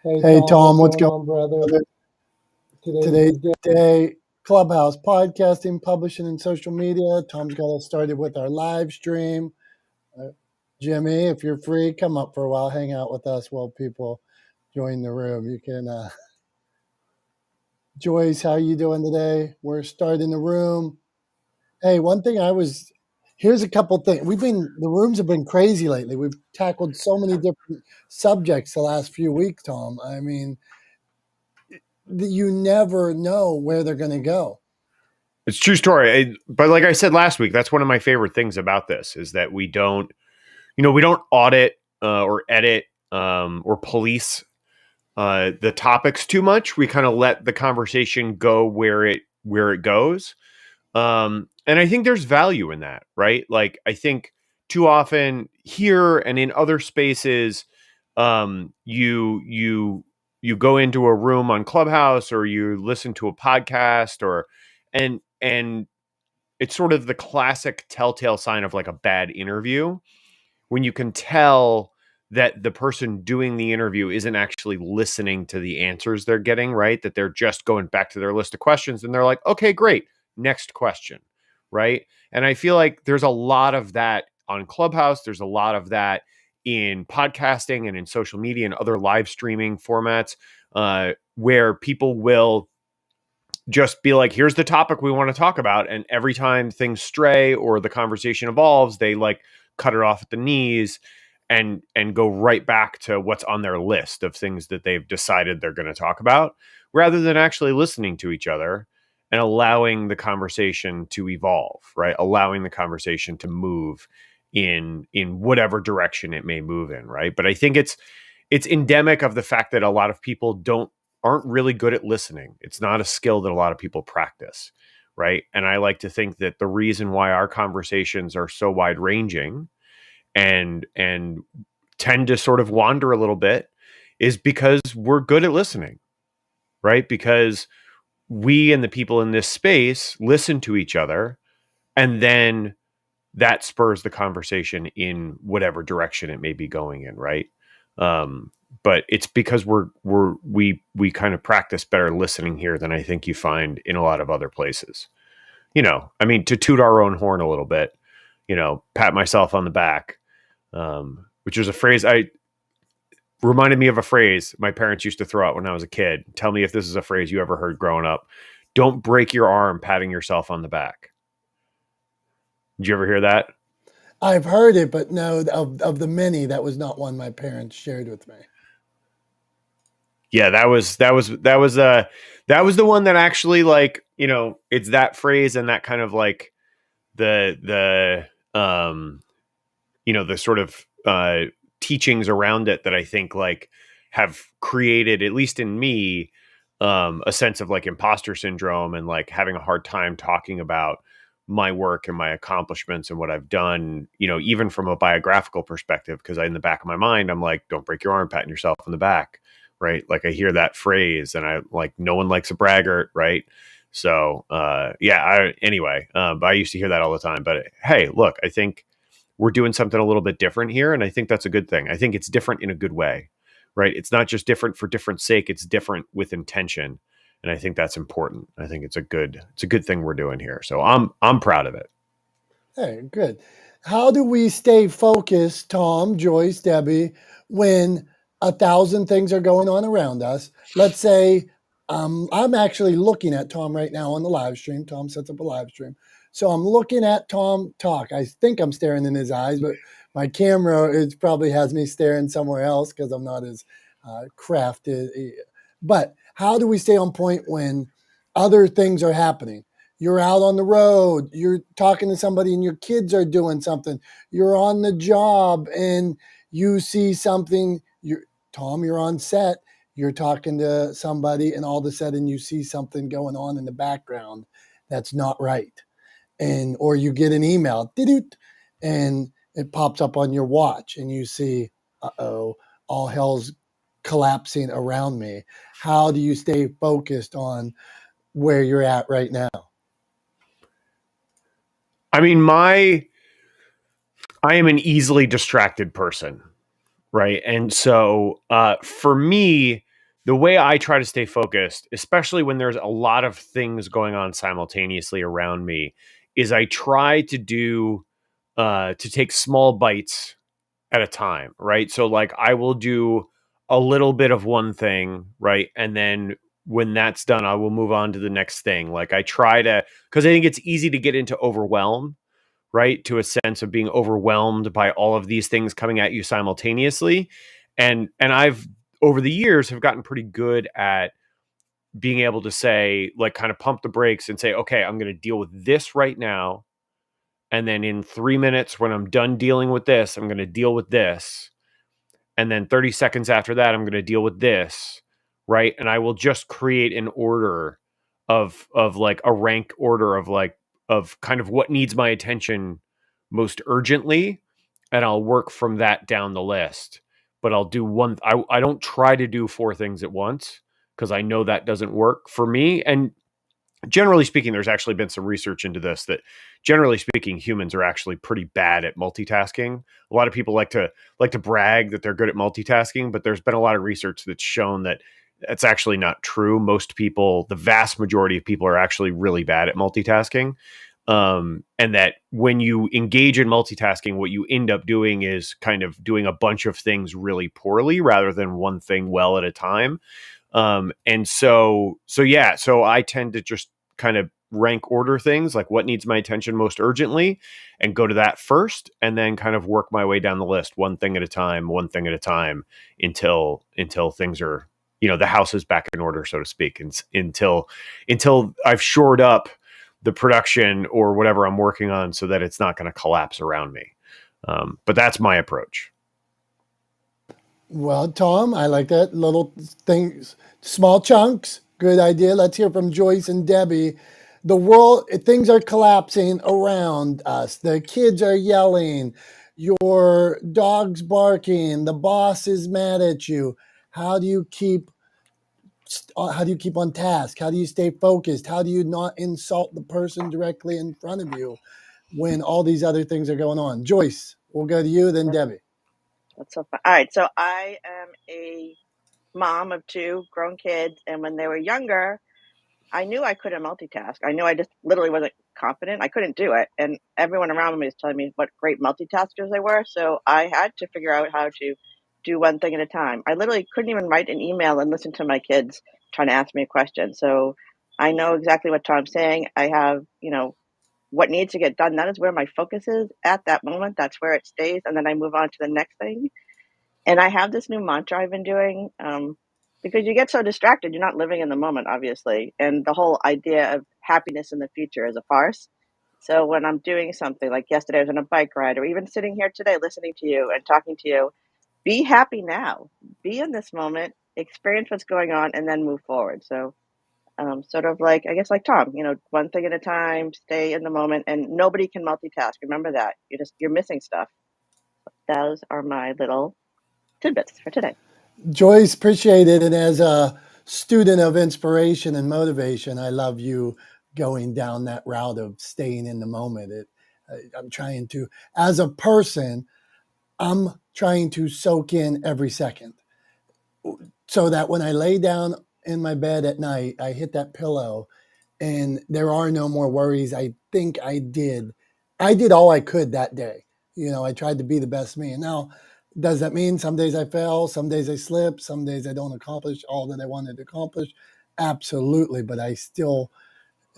Hey Tom, what's going on, brother? Today's the day. Clubhouse, podcasting, publishing, and social media. Tom's got us started with our live stream. Uh, Jimmy, if you're free, come up for a while, hang out with us while people join the room. You can. Joyce, how you doing today? We're starting the room. Hey, one thing here's a couple things. The rooms have been crazy lately. We've tackled so many different subjects the last few weeks, Tom. I mean, you never know where they're going to go. It's a true story. But like I said last week, that's one of my favorite things about this is that we don't audit or edit or police the topics too much. We kind of let the conversation go where it goes. And I think there's value in that, right? Like I think too often here and in other spaces, you go into a room on Clubhouse or you listen to a podcast and it's sort of the classic telltale sign of like a bad interview when you can tell that the person doing the interview isn't actually listening to the answers they're getting, right? That they're just going back to their list of questions and they're like, okay, great. Next question. Right. And I feel like there's a lot of that on Clubhouse. There's a lot of that in podcasting and in social media and other live streaming formats where people will just be like, here's the topic we want to talk about. And every time things stray or the conversation evolves, they like cut it off at the knees and go right back to what's on their list of things that they've decided they're going to talk about, rather than actually listening to each other and allowing the conversation to evolve, right? Allowing the conversation to move in whatever direction it may move in, right? But I think it's endemic of the fact that a lot of people aren't really good at listening. It's not a skill that a lot of people practice, right? And I like to think that the reason why our conversations are so wide ranging and tend to sort of wander a little bit is because we're good at listening, right? Because we and the people in this space listen to each other, and then that spurs the conversation in whatever direction it may be going in, right? But it's because we kind of practice better listening here than I think you find in a lot of other places. I mean, to toot our own horn a little bit, pat myself on the back, which was a phrase reminded me of a phrase my parents used to throw out when I was a kid. Tell me if this is a phrase you ever heard growing up. Don't break your arm patting yourself on the back. Did you ever hear that? I've heard it, but no, of the many, that was not one my parents shared with me. Yeah, that was the one that actually, like, it's that phrase and that kind of like the sort of teachings around it that I think like have created, at least in me, a sense of like imposter syndrome and like having a hard time talking about my work and my accomplishments and what I've done, even from a biographical perspective, because in the back of my mind, I'm like, don't break your arm patting yourself on the back, right? Like I hear that phrase and I like, no one likes a braggart, right? So, but I used to hear that all the time. But hey, look, I think we're doing something a little bit different here. And I think that's a good thing. I think it's different in a good way, right? It's not just different for different sake. It's different with intention. And I think that's important. I think it's a good thing we're doing here. So I'm proud of it. Hey, good. How do we stay focused, Tom, Joyce, Debbie, when 1,000 things are going on around us? Let's say I'm actually looking at Tom right now on the live stream. Tom sets up a live stream. So I'm looking at Tom talk. I think I'm staring in his eyes, but my camera probably has me staring somewhere else because I'm not as crafted. But how do we stay on point when other things are happening? You're out on the road, you're talking to somebody and your kids are doing something. You're on the job and you see something. Tom, you're on set, you're talking to somebody and all of a sudden you see something going on in the background that's not right. Or you get an email, and it pops up on your watch and you see, all hell's collapsing around me. How do you stay focused on where you're at right now? I mean, I am an easily distracted person, right? And so for me, the way I try to stay focused, especially when there's a lot of things going on simultaneously around me, is I try to take small bites at a time, right? So like I will do a little bit of one thing, right? And then when that's done, I will move on to the next thing. Like I try to, because I think it's easy to get into overwhelm, right? To a sense of being overwhelmed by all of these things coming at you simultaneously. And I've over the years have gotten pretty good at being able to say, like, kind of pump the brakes and say, okay, I'm going to deal with this right now. And then in 3 minutes, when I'm done dealing with this, I'm going to deal with this. And then 30 seconds after that, I'm going to deal with this, right? And I will just create an order of like a rank order of like of kind of what needs my attention most urgently, and I'll work from that down the list. But I'll do one. I don't try to do four things at once because I know that doesn't work for me. And generally speaking, there's actually been some research into this that generally speaking, humans are actually pretty bad at multitasking. A lot of people like to brag that they're good at multitasking, but there's been a lot of research that's shown that that's actually not true. Most people, the vast majority of people, are actually really bad at multitasking. And that when you engage in multitasking, what you end up doing is kind of doing a bunch of things really poorly rather than one thing well at a time. And so yeah, so I tend to just kind of rank order things like what needs my attention most urgently and go to that first, and then kind of work my way down the list one thing at a time, until things are, the house is back in order, so to speak, and until I've shored up the production or whatever I'm working on so that it's not going to collapse around me. But that's my approach. Well, Tom, I like that little things, small chunks. Good idea. Let's hear from Joyce and Debbie. The world, things are collapsing around us. The kids are yelling. Your dog's barking. The boss is mad at you. How do you keep how do you keep on task? How do you stay focused? How do you not insult the person directly in front of you when all these other things are going on? Joyce, we'll go to you, then Debbie. That's so fun. All right, so I am a mom of two grown kids, and when they were younger, I knew I couldn't multitask. I knew I just literally wasn't confident. I couldn't do it, and everyone around me was telling me what great multitaskers they were. So I had to figure out how to do one thing at a time. I literally couldn't even write an email and listen to my kids trying to ask me a question. So I know exactly what Tom's saying. I have, what needs to get done. That is where my focus is at that moment. That's where it stays, and then I move on to the next thing. And I have this new mantra I've been doing, because you get so distracted, you're not living in the moment, obviously. And the whole idea of happiness in the future is a farce. So when I'm doing something like yesterday, I was on a bike ride, or even sitting here today listening to you and talking to you, be happy now, be in this moment, experience what's going on, and then move forward. So, sort of like, I guess, like Tom, one thing at a time, stay in the moment, and nobody can multitask. Remember that. You're missing stuff. Those are my little tidbits for today. Joyce, appreciate it. And as a student of inspiration and motivation, I love you going down that route of staying in the moment. I'm trying to, as a person, I'm trying to soak in every second so that when I lay down in my bed at night, I hit that pillow and there are no more worries. I think I did all I could that day. I tried to be the best me. And now, does that mean some days I fail, some days I slip, some days I don't accomplish all that I wanted to accomplish? Absolutely. But I still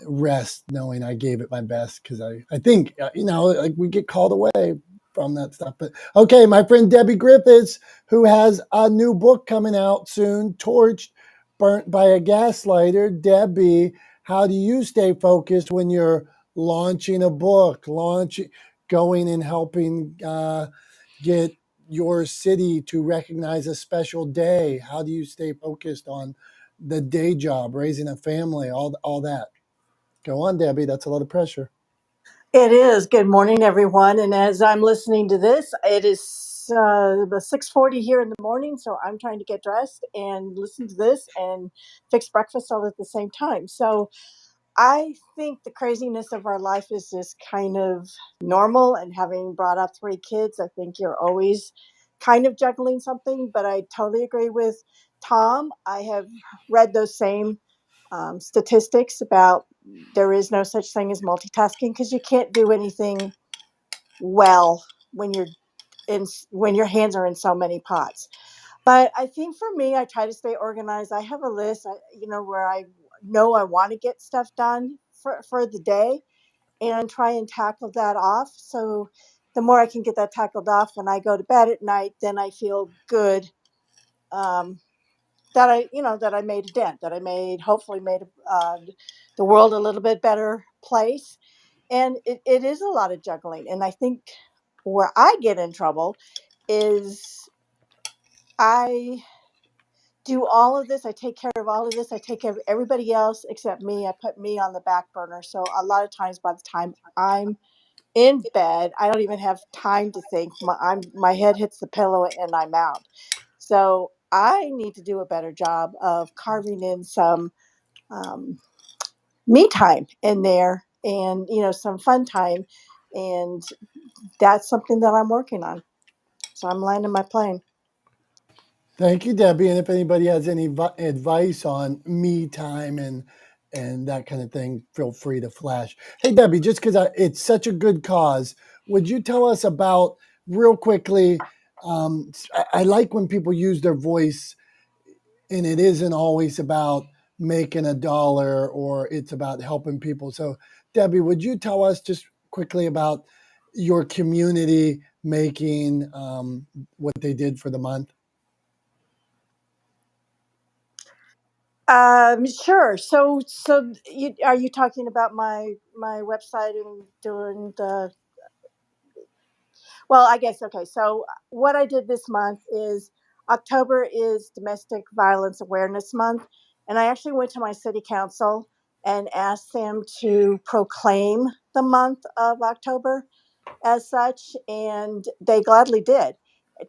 rest knowing I gave it my best because I think, like we get called away from that stuff. But okay, my friend Debbie Griffiths, who has a new book coming out soon, Torched, Burnt by a Gaslighter. Debbie, how do you stay focused when you're launching a book, going and helping get your city to recognize a special day? How do you stay focused on the day job, raising a family, all that? Go on, Debbie. That's a lot of pressure. It is. Good morning, everyone. And as I'm listening to this, it is the 6:40 here in the morning, so I'm trying to get dressed and listen to this and fix breakfast all at the same time. So I think the craziness of our life is just kind of normal. And having brought up three kids, I think you're always kind of juggling something, but I totally agree with Tom. I have read those same statistics about there is no such thing as multitasking because you can't do anything well when when your hands are in so many pots. But I think for me, I try to stay organized. I have a list, where I know I want to get stuff done for the day and try and tackle that off. So the more I can get that tackled off when I go to bed at night, then I feel good, that I made a dent, that I hopefully made the world a little bit better place. And it is a lot of juggling. And I think where I get in trouble is I do all of this. I take care of all of this. I take care of everybody else except me. I put me on the back burner. So a lot of times by the time I'm in bed, I don't even have time to think. My head hits the pillow and I'm out. So I need to do a better job of carving in some um, me time in there, and some fun time, and that's something that I'm working on. So I'm landing my plane. Thank you, Debbie. And if anybody has any advice on me time and that kind of thing, feel free to flash. Hey, Debbie, just because it's such a good cause, would you tell us about real quickly? I like when people use their voice, and it isn't always about making a dollar or it's about helping people. So, Debbie, would you tell us just quickly about your community making what they did for the month? Sure. So are you talking about my website and doing the? Well, I guess okay. So what I did this month is October is Domestic Violence Awareness Month, and I actually went to my city council and asked them to proclaim the month of October as such, and they gladly did.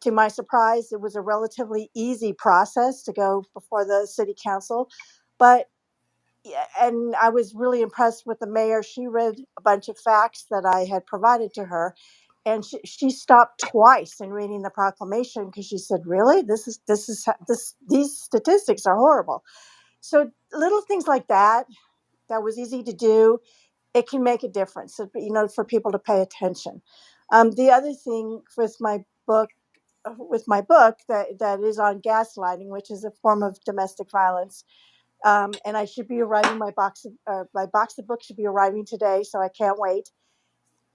To my surprise, it was a relatively easy process to go before the city council, but yeah, and I was really impressed with the mayor. She read a bunch of facts that I had provided to her, and she stopped twice in reading the proclamation because she said, "Really, these statistics are horrible." So little things like that was easy to do. It can make a difference, for people to pay attention. The other thing with my book that is on gaslighting, which is a form of domestic violence, and I should be arriving. My box of books should be arriving today, so I can't wait.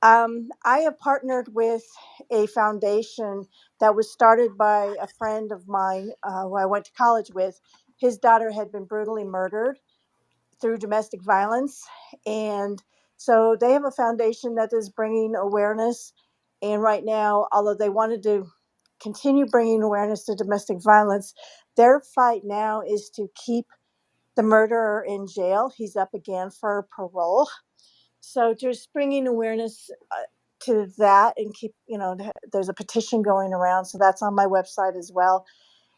I have partnered with a foundation that was started by a friend of mine who I went to college with. His daughter had been brutally murdered through domestic violence, and so they have a foundation that is bringing awareness. And right now, although they wanted to continue bringing awareness to domestic violence, their fight now is to keep the murderer in jail. He's up again for parole. So just bringing awareness to that, and there's a petition going around. So that's on my website as well.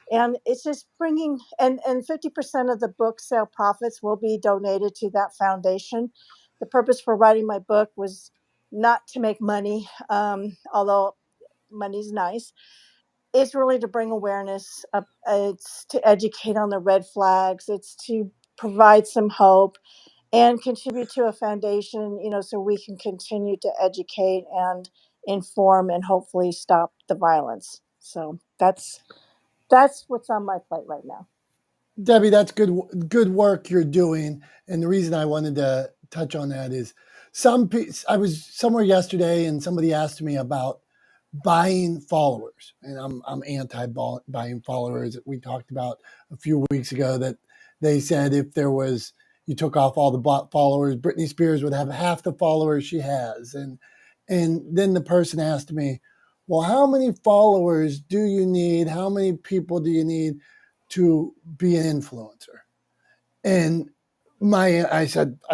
And it's just bringing, and 50% of the book sale profits will be donated to that foundation. The purpose for writing my book was not to make money, although money's nice. It's really to bring awareness. It's to educate on the red flags. It's to provide some hope and contribute to a foundation, so we can continue to educate and inform and hopefully stop the violence. So that's what's on my plate right now. Debbie, that's good work you're doing. And the reason I wanted to touch on that is I was somewhere yesterday and somebody asked me about buying followers, and I'm anti buying followers. We talked about a few weeks ago that they said if you took off all the bot followers, Britney Spears would have half the followers she has. And then the person asked me, well, how many followers do you need? How many people do you need to be an influencer? And I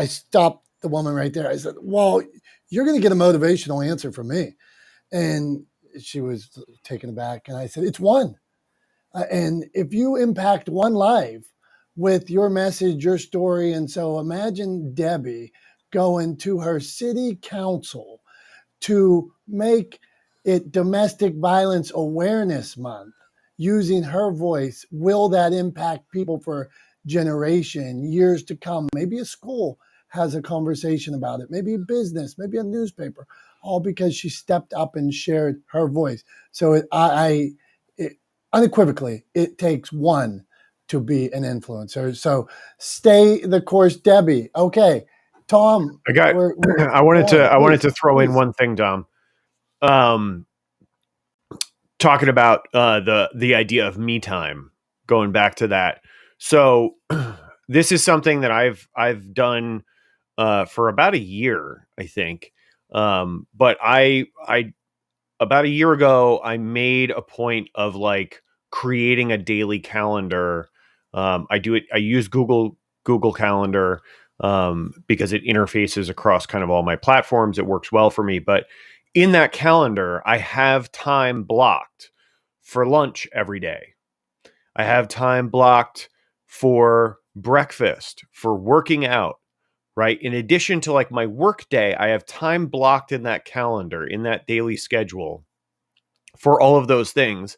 stopped the woman right there. I said, well, you're going to get a motivational answer from me. And she was taken aback. And I said, it's one. And if you impact one life with your message, your story, and so imagine Debbie going to her city council to make Domestic Violence Awareness Month, using her voice. Will that impact people for generation, years to come? Maybe a school has a conversation about it, maybe a business, maybe a newspaper, all because she stepped up and shared her voice. So unequivocally, it takes one to be an influencer. So stay the course, Debbie. Okay, Tom, I got. we're I go on, wanted to throw in please. one thing, Dom. Talking about the idea of me time. Going back to that. So this is something that I've done for about a year, I think. But I about a year ago, I made a point of like creating a daily calendar. I do it. I use Google Calendar because it interfaces across kind of all my platforms. It works well for me. But in that calendar, I have time blocked for lunch every day. I have time blocked for breakfast, for working out, right? In addition to like my work day, I have time blocked in that calendar, in that daily schedule for all of those things.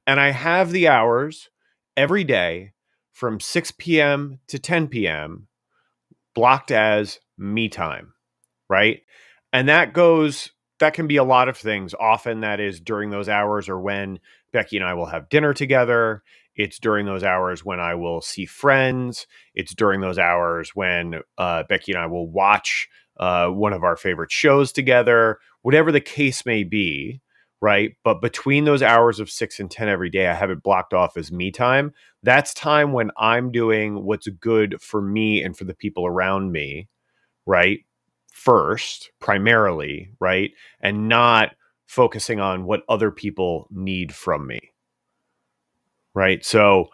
And I have the hours every day from 6 p.m. to 10 p.m. blocked as me time, right? And that can be a lot of things. Often that is during those hours or when Becky and I will have dinner together. It's during those hours when I will see friends. It's during those hours when Becky and I will watch one of our favorite shows together, whatever the case may be, right? But between those hours of 6 and 10 every day, I have it blocked off as me time. That's time when I'm doing what's good for me and for the people around me, right? First, primarily, right? And not focusing on what other people need from me. Right. So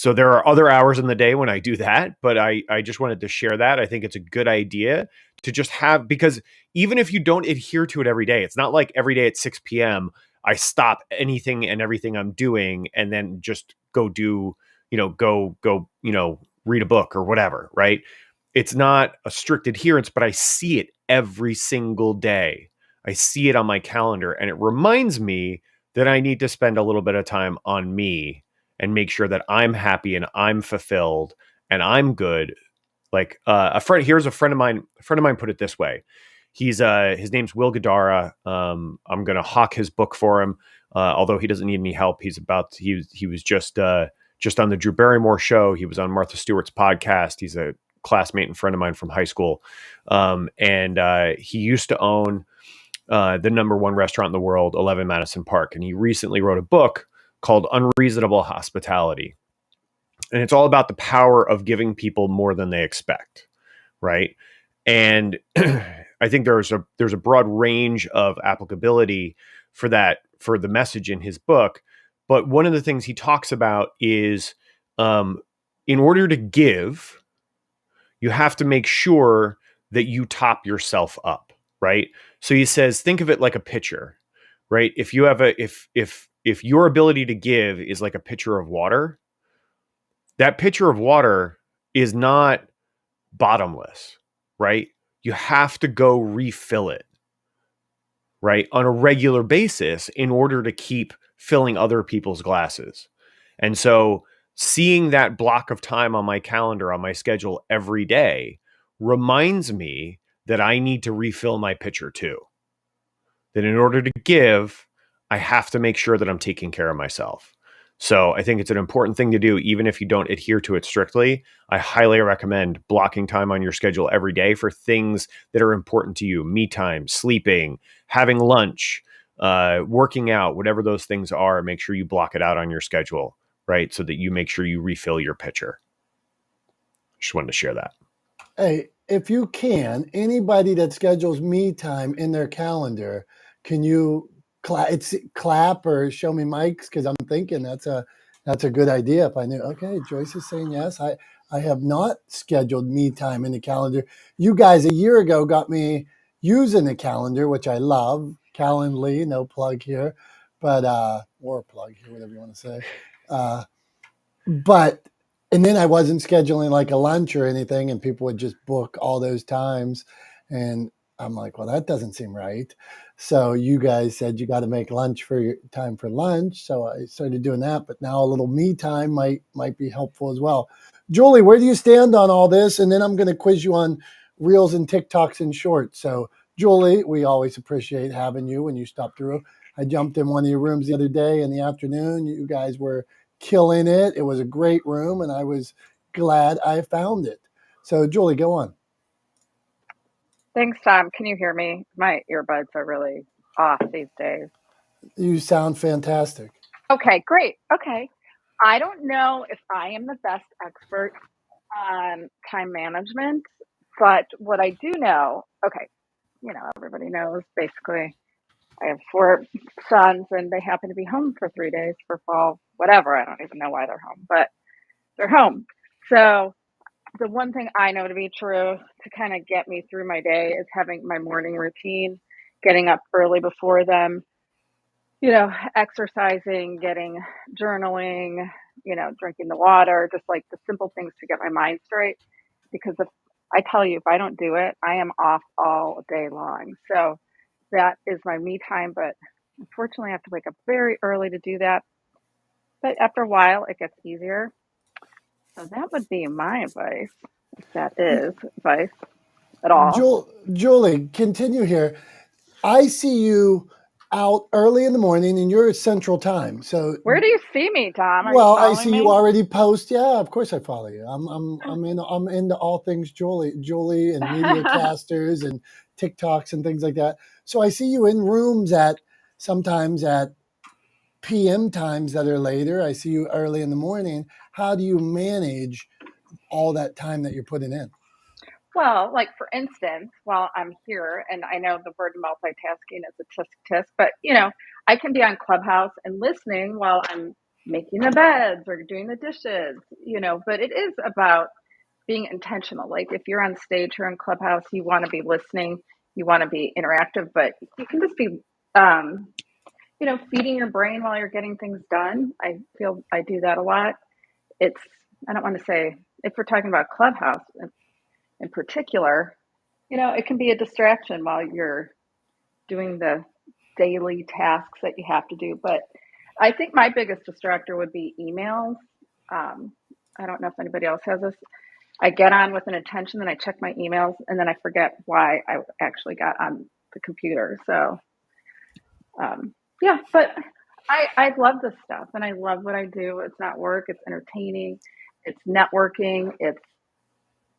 there are other hours in the day when I do that, but I just wanted to share that. I think it's a good idea to just have, because even if you don't adhere to it every day, it's not like every day at 6 p.m. I stop anything and everything I'm doing and then just go do, go, read a book or whatever. Right. It's not a strict adherence, but I see it every single day. I see it on my calendar and it reminds me that I need to spend a little bit of time on me and make sure that I'm happy and I'm fulfilled and I'm good. Like here's a friend of mine. A friend of mine put it this way. He's his name's Will Gadara. I'm gonna hawk his book for him. Although he doesn't need any help. He was just on the Drew Barrymore show. He was on Martha Stewart's podcast. He's a classmate and friend of mine from high school. And he used to own the number one restaurant in the world, 11 Madison Park. And he recently wrote a book called Unreasonable Hospitality. And it's all about the power of giving people more than they expect, right? And I think there's a broad range of applicability for that, for the message in his book. But one of the things he talks about is in order to give, you have to make sure that you top yourself up, right? So he says, think of it like a pitcher, right? If you have if your ability to give is like a pitcher of water, that pitcher of water is not bottomless, right? You have to go refill it, right? On a regular basis in order to keep filling other people's glasses. And so seeing that block of time on my calendar, on my schedule every day reminds me that I need to refill my pitcher too. That in order to give, I have to make sure that I'm taking care of myself. So I think it's an important thing to do, even if you don't adhere to it strictly. I highly recommend blocking time on your schedule every day for things that are important to you: me time, sleeping, having lunch, working out, whatever those things are. Make sure you block it out on your schedule, right? So that you make sure you refill your pitcher. Just wanted to share that. Hey, if you can, anybody that schedules me time in their calendar, can you clap or show me mics? Because I'm thinking that's a good idea. If I knew, okay, Joyce is saying yes. I have not scheduled me time in the calendar. You guys a year ago got me using the calendar, which I love. Calendly, no plug here, but or plug here, whatever you want to say. But and then I wasn't scheduling like a lunch or anything, and people would just book all those times. And I'm like, well, that doesn't seem right. So you guys said you got to make lunch for your time for lunch. So I started doing that, but now a little me time might be helpful as well. Julie, where do you stand on all this? And then I'm going to quiz you on reels and TikToks and shorts. So Julie, we always appreciate having you when you stop through. I jumped in one of your rooms the other day in the afternoon. You guys were killing it. It was a great room, and I was glad I found it. So Julie, go on. Thanks, Tom. Can you hear me? My earbuds are really off these days. You sound fantastic. Okay, great. Okay. I don't know if I am the best expert on time management, but what I do know, okay, everybody knows basically I have 4 sons and they happen to be home for 3 days for fall, whatever. I don't even know why they're home, but they're home. So the one thing I know to be true to kind of get me through my day is having my morning routine, getting up early before them, exercising, journaling, drinking the water, just like the simple things to get my mind straight. Because if I don't do it, I am off all day long. So that is my me time. But unfortunately, I have to wake up very early to do that. But after a while, it gets easier. So that would be my advice, if that is advice at all. Julie, continue here. I see you out early in the morning and you're at Central Time. So Where do you see me, Tom? Are you well, I following see me? you already post. Yeah, of course I follow you. I'm into all things Julie and media casters and TikToks and things like that. So I see you in rooms sometimes at PM times that are later. I see you early in the morning. How do you manage all that time that you're putting in? Well, like for instance, while I'm here, and I know the word multitasking is a tisk tisk, but I can be on Clubhouse and listening while I'm making the beds or doing the dishes, but it is about being intentional. Like if you're on stage here in Clubhouse, you want to be listening, you want to be interactive, but you can just be, feeding your brain while you're getting things done. I feel I do that a lot. I don't want to say, if we're talking about Clubhouse in particular, it can be a distraction while you're doing the daily tasks that you have to do. But I think my biggest distractor would be emails. I don't know if anybody else has this. I get on with an intention, then I check my emails, and then I forget why I actually got on the computer. So, yeah, but I love this stuff, and I love what I do. It's not work, it's entertaining, it's networking, it's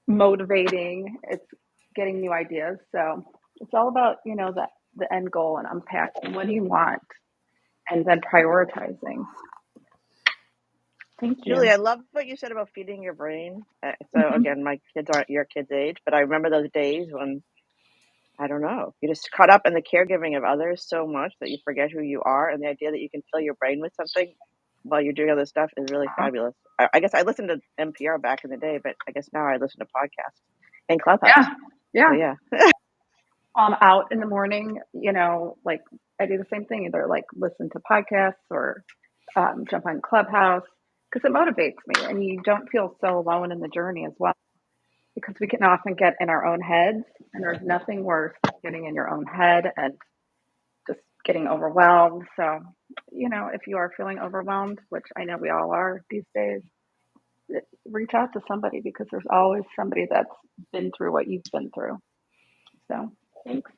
motivating, it's getting new ideas. So it's all about, the end goal and unpacking what do you want and then prioritizing. Thank you. Julie, I love what you said about feeding your brain. So again, my kids aren't your kids' age, but I remember those days when, I don't know, you just caught up in the caregiving of others so much that you forget who you are. And the idea that you can fill your brain with something while you're doing other stuff is really fabulous. I guess I listened to NPR back in the day, but I guess now I listen to podcasts and Clubhouse. Yeah. So, yeah. Out in the morning, like I do the same thing, either like listen to podcasts or jump on Clubhouse because it motivates me, and you don't feel so alone in the journey as well, because we can often get in our own heads, and there's nothing worse than getting in your own head and just getting overwhelmed. So, if you are feeling overwhelmed, which I know we all are these days, reach out to somebody, because there's always somebody that's been through what you've been through. So, thanks.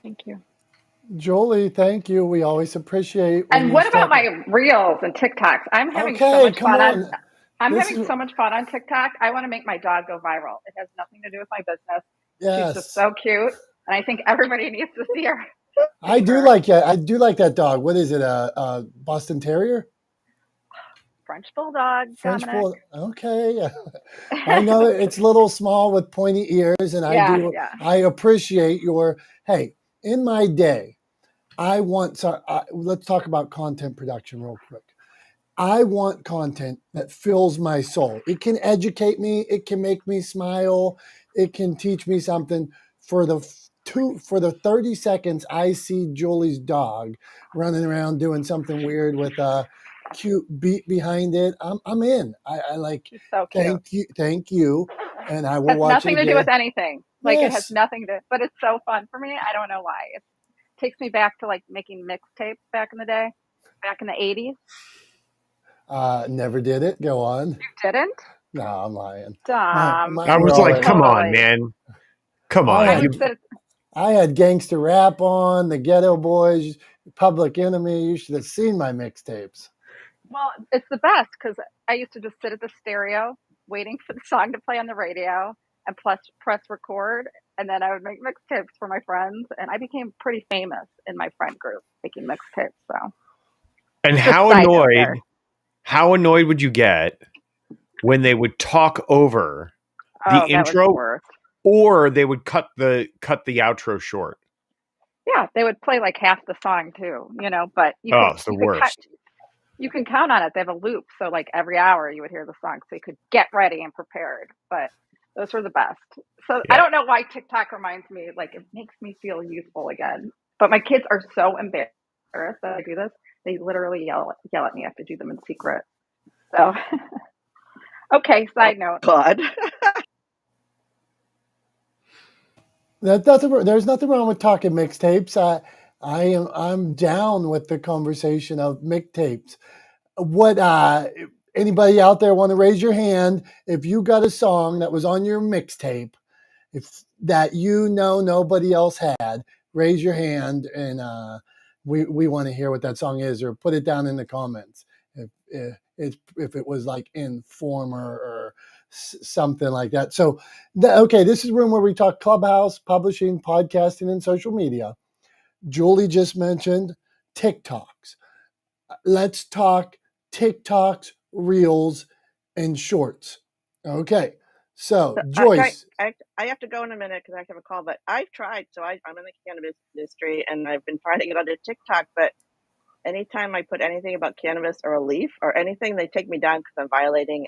Thank you. Julie, thank you. We always appreciate. And what about my reels and TikToks? I'm having so much fun on. I'm having so much fun on TikTok. I want to make my dog go viral. It has nothing to do with my business. Yes. She's just so cute, and I think everybody needs to see her. I do like that dog. What is it? A Boston Terrier? French Bulldog. French Dominick. Bulldog. Okay. I know it's little small with pointy ears, and I appreciate your. Hey, in my day, let's talk about content production real quick. I want content that fills my soul. It can educate me. It can make me smile. It can teach me something. For the 30 seconds I see Julie's dog running around doing something weird with a cute beat behind it, I'm in. I like. She's so cute. Thank you, and I will watch it again. Nothing to do with anything. Like it has Yes. nothing to, but it's so fun for me. I don't know why. It takes me back to like making mixtapes back in the day, back in the 80s. Never did it. Go on. You didn't? No, I'm lying. Dom, I you We're was all like, in. come on, totally. man. Come I on. I had would You sit. I had Gangster Rap on, the Ghetto Boys, Public Enemy. You should have seen my mixtapes. Well, it's the best because I used to just sit at the stereo waiting for the song to play on the radio and plus press record. And then I would make mixtapes for my friends. And I became pretty famous in my friend group making mixtapes. So and just side note there. how annoyed would you get when they would talk over the Oh, that was the intro worst. or they would cut the outro short? Yeah, they would play like half the song too, but Oh, it's the you could worst. you can count on it. They have a loop, so like every hour you would hear the song, so you could get ready and prepared. But those were the best. So I Yeah. don't know why TikTok reminds me, like it makes me feel youthful again. But my kids are so embarrassed that I do this. They literally yell at me. I have to do them in secret. So okay, side note. God. There's nothing wrong with talking mixtapes. I'm down with the conversation of mixtapes. What anybody out there want to raise your hand if you got a song that was on your mixtape, if that nobody else had? Raise your hand, and we want to hear what that song is, or put it down in the comments. If it was like Informer or something like that. So, okay, this is a room where we talk Clubhouse, publishing, podcasting, and social media. Julie just mentioned TikToks. Let's talk TikToks, Reels, and Shorts. Okay, so So, Joyce. I have to go in a minute because I have a call, but I've tried. So I'm in the cannabis industry and I've been trying to get onto TikTok, but anytime I put anything about cannabis or a leaf or anything, they take me down because I'm violating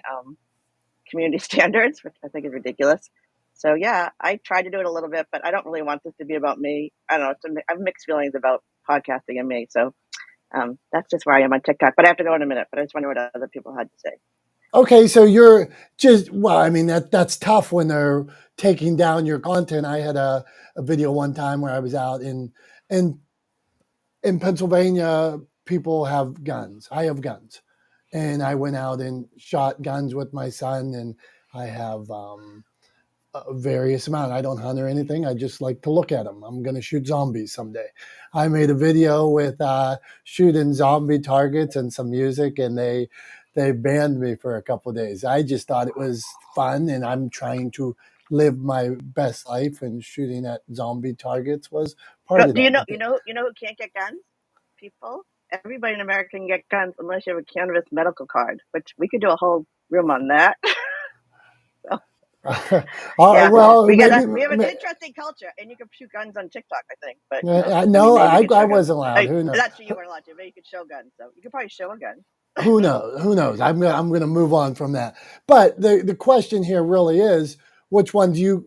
community standards, which I think is ridiculous. So yeah, I tried to do it a little bit, but I don't really want this to be about me. I don't know. I have mixed feelings about podcasting and me. So that's just where I am on TikTok. But I have to go in a minute. But I just wonder what other people had to say. Okay, so you're I mean, that's tough when they're taking down your content. I had a video one time where I was out in Pennsylvania, people have guns. I have guns. And I went out and shot guns with my son, and I have a various amount. I don't hunt or anything. I just like to look at them. I'm going to shoot zombies someday. I made a video with shooting zombie targets and some music, and they banned me for a couple of days. I just thought it was fun, and I'm trying to live my best life, and shooting at zombie targets was part of Do you that. know? You know who can't get guns? People. Everybody in America can get guns unless you have a cannabis medical card, which we could do a whole room on that. So, yeah, Well, we maybe. have an interesting culture, and you can shoot guns on TikTok, I think. But No, maybe you could I show guns. wasn't allowed. Who knows? That's true. You weren't allowed to. Maybe you could show guns, so you could probably show a gun. Who knows? Who knows? I'm gonna move on from that. But the question here really is, which one do you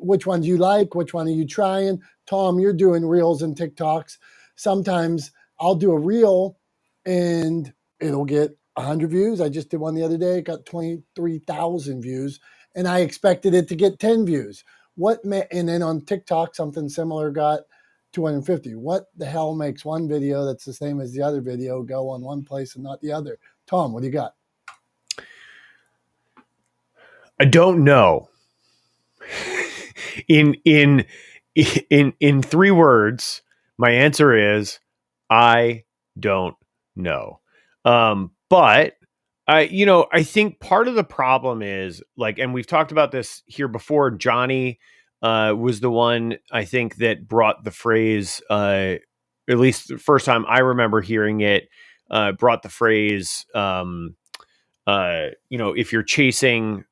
like? Which one are you trying? Tom, you're doing reels and TikToks. Sometimes I'll do a reel and it'll get 100 views. I just did one the other day. It got 23,000 views, and I expected it to get 10 views. And then on TikTok, something similar got 250. What the hell makes one video that's the same as the other video go on one place and not the other? Tom, what do you got? I don't know. In 3 words, my answer is I don't know. But I think part of the problem is like, and we've talked about this here before. Johnny was the one I think that brought the phrase, at least the first time I remember hearing it, brought the phrase, if you're chasing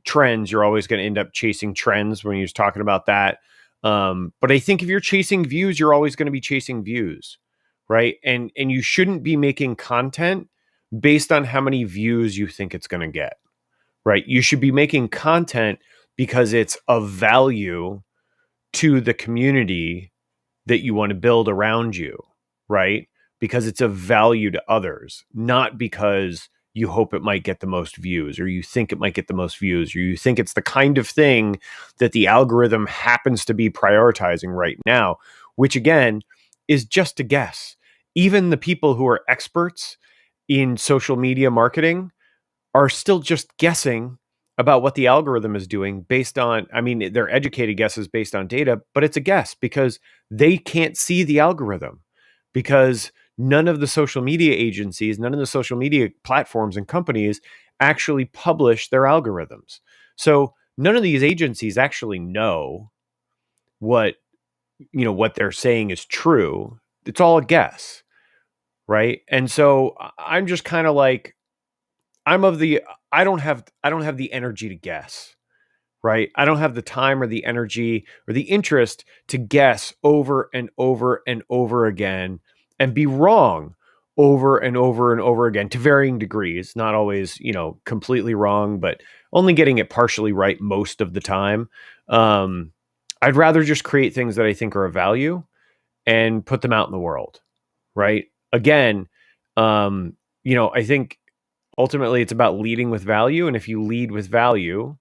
trends, you're always going to end up chasing trends, when he was talking about that. But I think if you're chasing views, you're always going to be chasing views, right? And you shouldn't be making content based on how many views you think it's going to get, right? You should be making content because it's of value to the community that you want to build around you, right? Because it's of value to others, not because you hope it might get the most views, or you think it might get the most views, or you think it's the kind of thing that the algorithm happens to be prioritizing right now, which again is just a guess. Even the people who are experts in social media marketing are still just guessing about what the algorithm is doing based on, I mean, they're educated guesses based on data, but it's a guess because they can't see the algorithm, because none of the social media agencies, none of the social media platforms and companies actually publish their algorithms. So none of these agencies actually know what, what they're saying is true. It's all a guess, right? And so I'm just kind of like, I'm of the I don't have the energy to guess, right? I don't have the time or the energy or the interest to guess over and over and over again and be wrong over and over and over again to varying degrees, not always, completely wrong, but only getting it partially right most of the time. I'd rather just create things that I think are of value and put them out in the world, right? Again, I think ultimately it's about leading with value. And if you lead with value,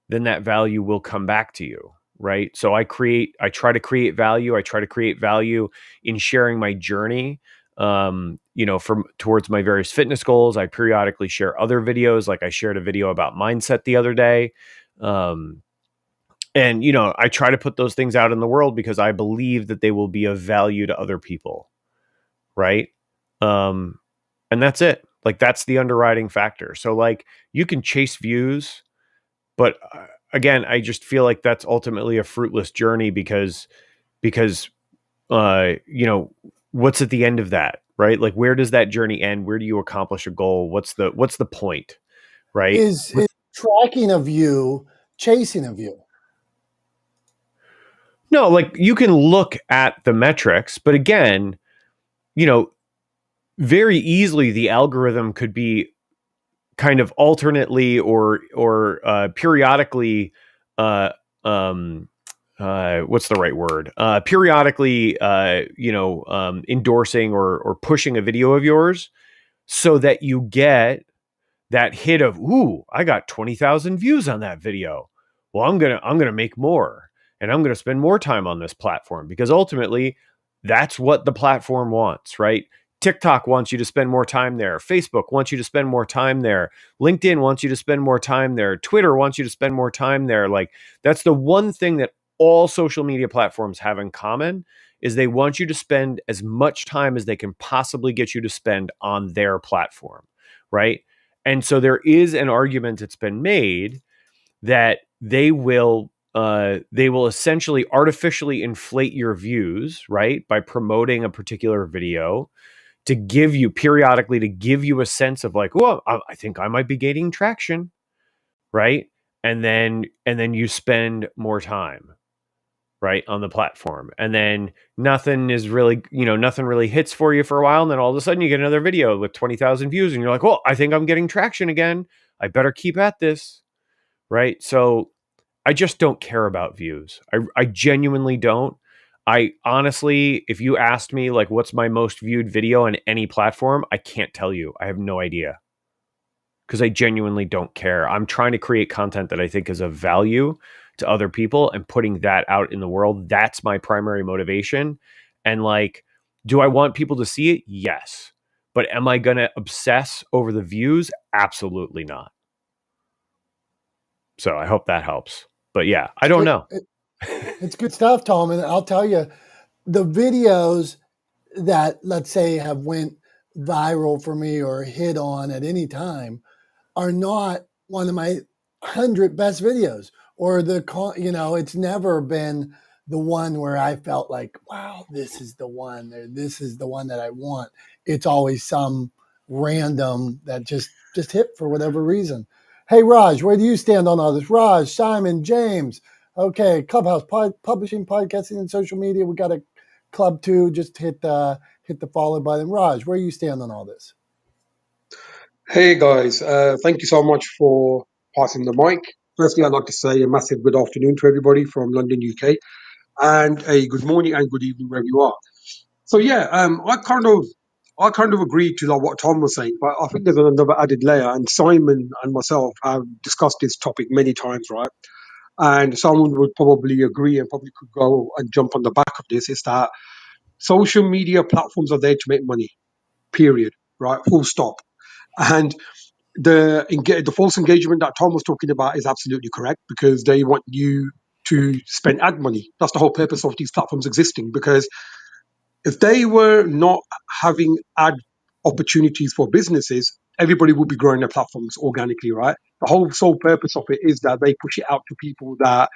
then that value will come back to you, right? So I try to create value. I try to create value in sharing my journey, from towards my various fitness goals. I periodically share other videos. Like I shared a video about mindset the other day. And I try to put those things out in the world because I believe that they will be of value to other people, right? And that's it. Like that's the underwriting factor. So like you can chase views, but again, I just feel like that's ultimately a fruitless journey because what's at the end of that, right? Like where does that journey end? Where do you accomplish a goal? What's the point, right? Is tracking a view chasing a view? No, like you can look at the metrics, but again, very easily the algorithm could be kind of alternately or periodically what's the right word? Periodically endorsing or pushing a video of yours so that you get that hit of, ooh, I got 20,000 views on that video. Well, I'm going to make more, and I'm going to spend more time on this platform, because ultimately that's what the platform wants, right? TikTok wants you to spend more time there. Facebook wants you to spend more time there. LinkedIn wants you to spend more time there. Twitter wants you to spend more time there. Like that's the one thing that all social media platforms have in common, is they want you to spend as much time as they can possibly get you to spend on their platform, right? And so there is an argument that's been made that they will essentially artificially inflate your views, right, by promoting a particular video to give you a sense of like, oh, I think I might be gaining traction, right? And then you spend more time, right, on the platform, and then nothing really hits for you for a while, and then all of a sudden you get another video with 20,000 views, and you're like, well, I think I'm getting traction again. I better keep at this, right? So I just don't care about views. I genuinely don't. I honestly, if you asked me like what's my most viewed video on any platform, I can't tell you. I have no idea, because I genuinely don't care. I'm trying to create content that I think is of value to other people and putting that out in the world. That's my primary motivation. And like, do I want people to see it? Yes. But am I going to obsess over the views? Absolutely not. So I hope that helps. But yeah, I don't know. It's good stuff, Tom. And I'll tell you, the videos that, let's say, have went viral for me or hit on at any time are not one of my 100 best videos, or it's never been the one where I felt like, wow, this is the one, or this is the one that I want. It's always some random that just hit for whatever reason. Hey, Raj, where do you stand on all this? Raj, Simon, James. Okay, Clubhouse, publishing, podcasting, and social media. We got a club too. Just hit the follow button. Raj, where do you stand on all this? Hey guys, thank you so much for passing the mic. Firstly, I'd like to say a massive good afternoon to everybody from London, UK, and a good morning and good evening wherever you are. So yeah, I kind of I kind of agree to like what Tom was saying, but I think there's another added layer. And Simon and myself have discussed this topic many times, right? And someone would probably agree and probably could go and jump on the back of this. Is that social media platforms are there to make money, period, right? Full stop. And the false engagement that Tom was talking about is absolutely correct, because they want you to spend ad money. That's the whole purpose of these platforms existing. Because if they were not having ad opportunities for businesses, everybody would be growing their platforms organically, right? The whole sole purpose of it is that they push it out to people that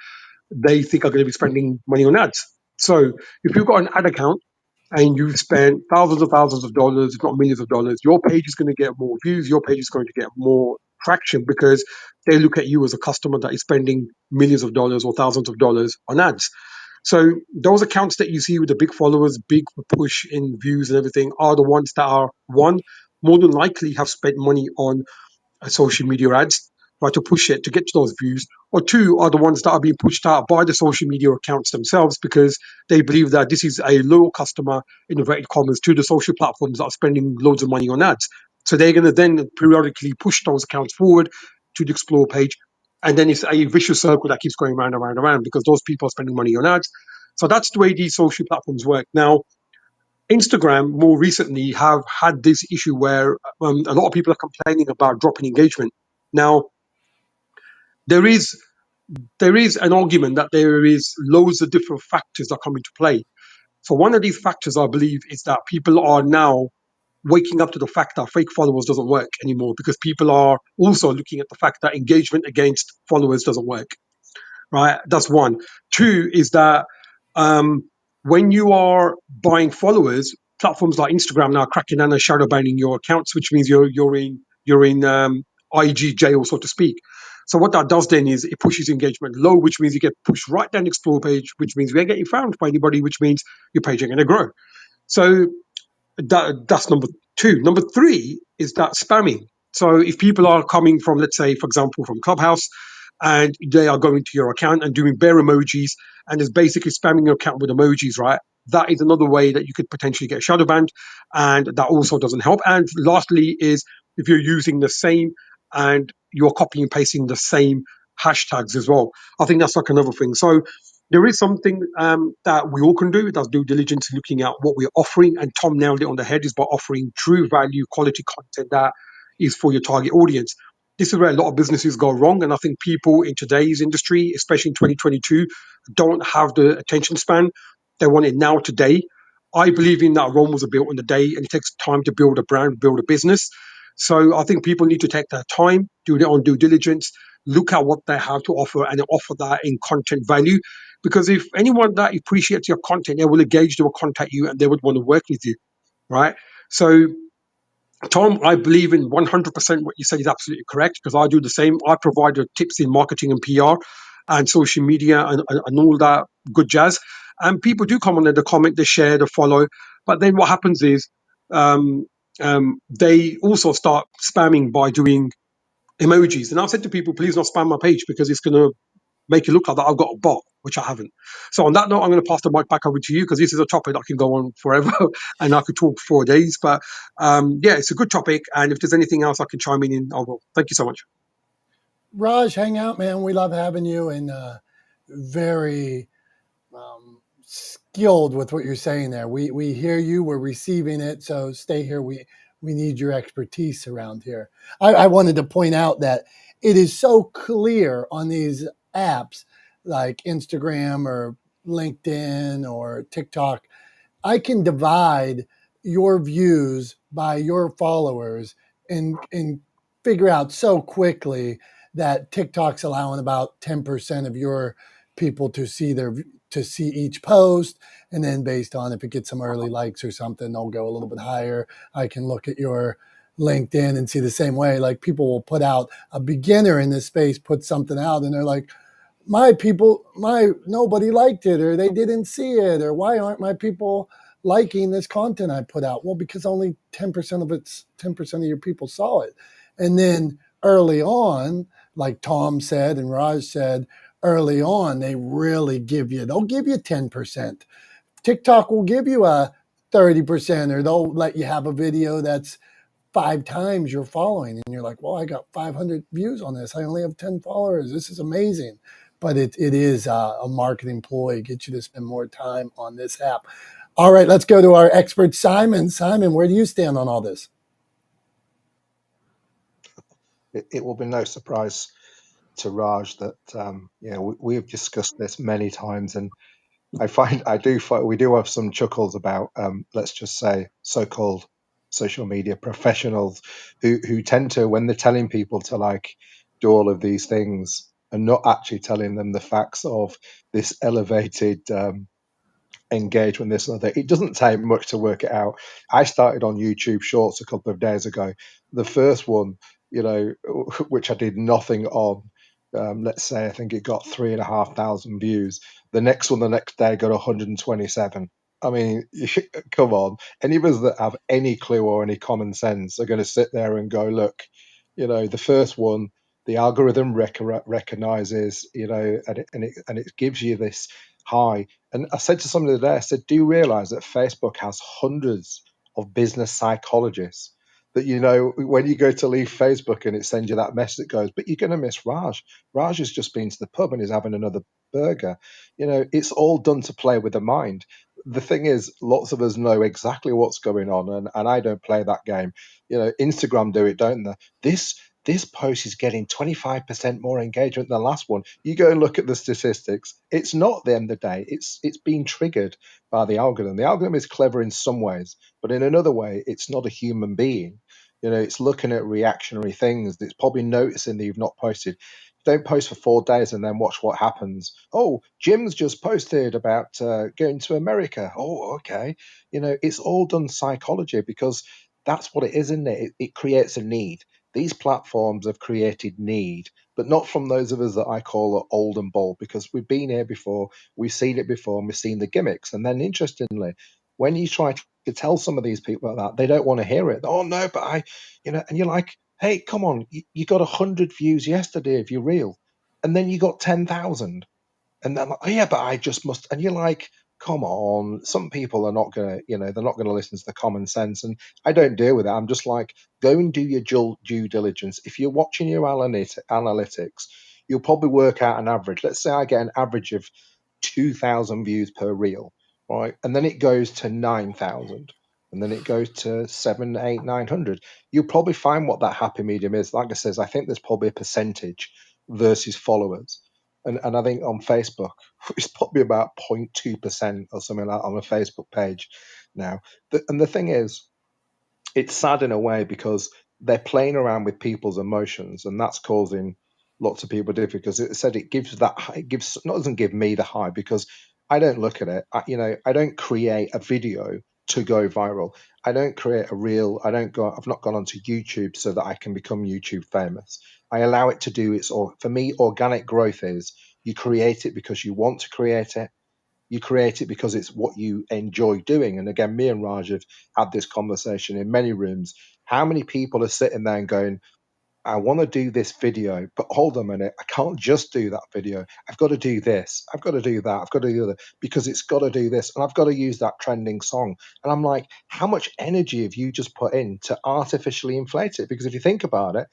they think are going to be spending money on ads. So if you've got an ad account and you've spent thousands of dollars, if not millions of dollars, your page is going to get more views, your page is going to get more traction, because they look at you as a customer that is spending millions of dollars or thousands of dollars on ads. So those accounts that you see with the big followers, big push in views and everything, are the ones that are, one, more than likely have spent money on social media ads, right, to push it to get to those views, or two, are the ones that are being pushed out by the social media accounts themselves, because they believe that this is a loyal customer, in inverted commas, to the social platforms that are spending loads of money on ads. So they're going to then periodically push those accounts forward to the explore page, and then it's a vicious circle that keeps going round and round and round, because those people are spending money on ads. So that's the way these social platforms work. Now, Instagram more recently have had this issue where a lot of people are complaining about dropping engagement. Now, there is an argument that there is loads of different factors that come into play. So one of these factors, I believe, is that people are now waking up to the fact that fake followers doesn't work anymore, because people are also looking at the fact that engagement against followers doesn't work. Right? That's one. Two is that um, when you are buying followers, platforms like Instagram now are cracking down and shadow banning your accounts, which means you're in IG jail, so to speak. So what that does then is it pushes engagement low, which means you get pushed right down the explore page, which means we ain't getting found by anybody, which means your page ain't going to grow. So that's number two. Number three is that spamming. So if people are coming from, let's say, for example, from Clubhouse, and they are going to your account and doing bare emojis, and is basically spamming your account with emojis, right? That is another way that you could potentially get shadow banned, and that also doesn't help. And lastly is if you're using the same and you're copying and pasting the same hashtags as well. I think that's like another thing. So there is something that we all can do. That's due diligence, looking at what we're offering. And Tom nailed it on the head, is by offering true value, quality content that is for your target audience. This is where a lot of businesses go wrong. And I think people in today's industry, especially in 2022, don't have the attention span. They want it now, today. I believe in that Rome was built in the day, and it takes time to build a brand, build a business. So I think people need to take their time, do their own due diligence, look at what they have to offer, and offer that in content value. Because if anyone that appreciates your content, they will engage, they will contact you, and they would want to work with you, right? So Tom, I believe in 100% what you said is absolutely correct, because I do the same. I provide the tips in marketing and PR and social media and all that good jazz. And people do come on there, they comment, they share, they follow. But then what happens is they also start spamming by doing emojis. And I've said to people, please not spam my page, because it's going to make it look like that I've got a bot, which I haven't. So on that note, I'm going to pass the mic back over to you, because this is a topic that can go on forever and I could talk for days. But yeah, it's a good topic. And if there's anything else I can chime in, I will. Thank you so much. Raj, hang out, man. We love having you, and very skilled with what you're saying there. We hear you. We're receiving it. So stay here. We need your expertise around here. I wanted to point out that it is so clear on these apps like Instagram or LinkedIn or TikTok. I can divide your views by your followers and figure out so quickly that TikTok's allowing about 10% of your people to see each post, and then based on if it gets some early likes or something, they'll go a little bit higher. I can look at your LinkedIn and see the same way. Like, people will put out, a beginner in this space put something out, and they're like, nobody liked it, or they didn't see it, or why aren't my people liking this content I put out? Well, because only 10% of your people saw it. And then early on, like Tom said and Raj said, early on, they'll give you 10%. TikTok will give you a 30%, or they'll let you have a video that's 5 times your following. And you're like, well, I got 500 views on this. I only have 10 followers. This is amazing. But it is a marketing ploy, get you to spend more time on this app. All right, let's go to our expert, Simon. Simon, where do you stand on all this? It will be no surprise to Raj that we've discussed this many times, and we do have some chuckles about let's just say so-called social media professionals who tend to, when they're telling people to like do all of these things and not actually telling them the facts of this elevated engagement, this and other. It doesn't take much to work it out. I started on YouTube Shorts a couple of days ago. The first one, which I did nothing on, let's say I think it got 3,500 views. The next one, the next day, got 127. I mean, come on. Any of us that have any clue or any common sense are going to sit there and go, look, the first one, the algorithm recognizes, and it gives you this high. And I said to somebody today, I said, do you realize that Facebook has hundreds of business psychologists that, when you go to leave Facebook and it sends you that message that goes, but you're going to miss Raj. Raj has just been to the pub and is having another burger. It's all done to play with the mind. The thing is, lots of us know exactly what's going on, and I don't play that game. Instagram do it, don't they? This post is getting 25% more engagement than the last one. You go and look at the statistics. It's not the end of the day. It's being triggered by the algorithm. The algorithm is clever in some ways, but in another way, it's not a human being. It's looking at reactionary things. It's probably noticing that you've not posted. Don't post for 4 days and then watch what happens. Oh, Jim's just posted about going to America. Oh, okay. It's all done psychology because that's what it is, isn't it? It creates a need. These platforms have created need, but not from those of us that I call old and bold, because we've been here before, we've seen it before, and we've seen the gimmicks. And then, interestingly, when you try to tell some of these people that, they don't want to hear it. Oh no, but and you're like, hey, come on, you got 100 views yesterday of your reel, and then you got 10,000. And they're like, oh, yeah, but I just must. And you're like, come on. Some people are not going to, they're not going to listen to the common sense. And I don't deal with that. I'm just like, go and do your due diligence. If you're watching your analytics, you'll probably work out an average. Let's say I get an average of 2,000 views per reel, right? And then it goes to 9,000. And then it goes to 7, 8, 900. You'll probably find what that happy medium is. Like I says, I think there's probably a percentage versus followers. And I think on Facebook, it's probably about 0.2% or something like that on a Facebook page now. And the thing is, it's sad in a way because they're playing around with people's emotions, and that's causing lots of people difficulty. Because it said it doesn't give me the high because I don't look at it. I don't create a video to go viral. I don't create a reel. I've not gone onto YouTube so that I can become YouTube famous. I allow it to do its. Or for me, organic growth is you create it because you want to create it. You create it because it's what you enjoy doing. And again, me and Raj have had this conversation in many rooms. How many people are sitting there and going, I want to do this video, but hold on a minute, I can't just do that video. I've got to do this. I've got to do that. I've got to do that because it's got to do this. And I've got to use that trending song. And I'm like, how much energy have you just put in to artificially inflate it? Because if you think about it,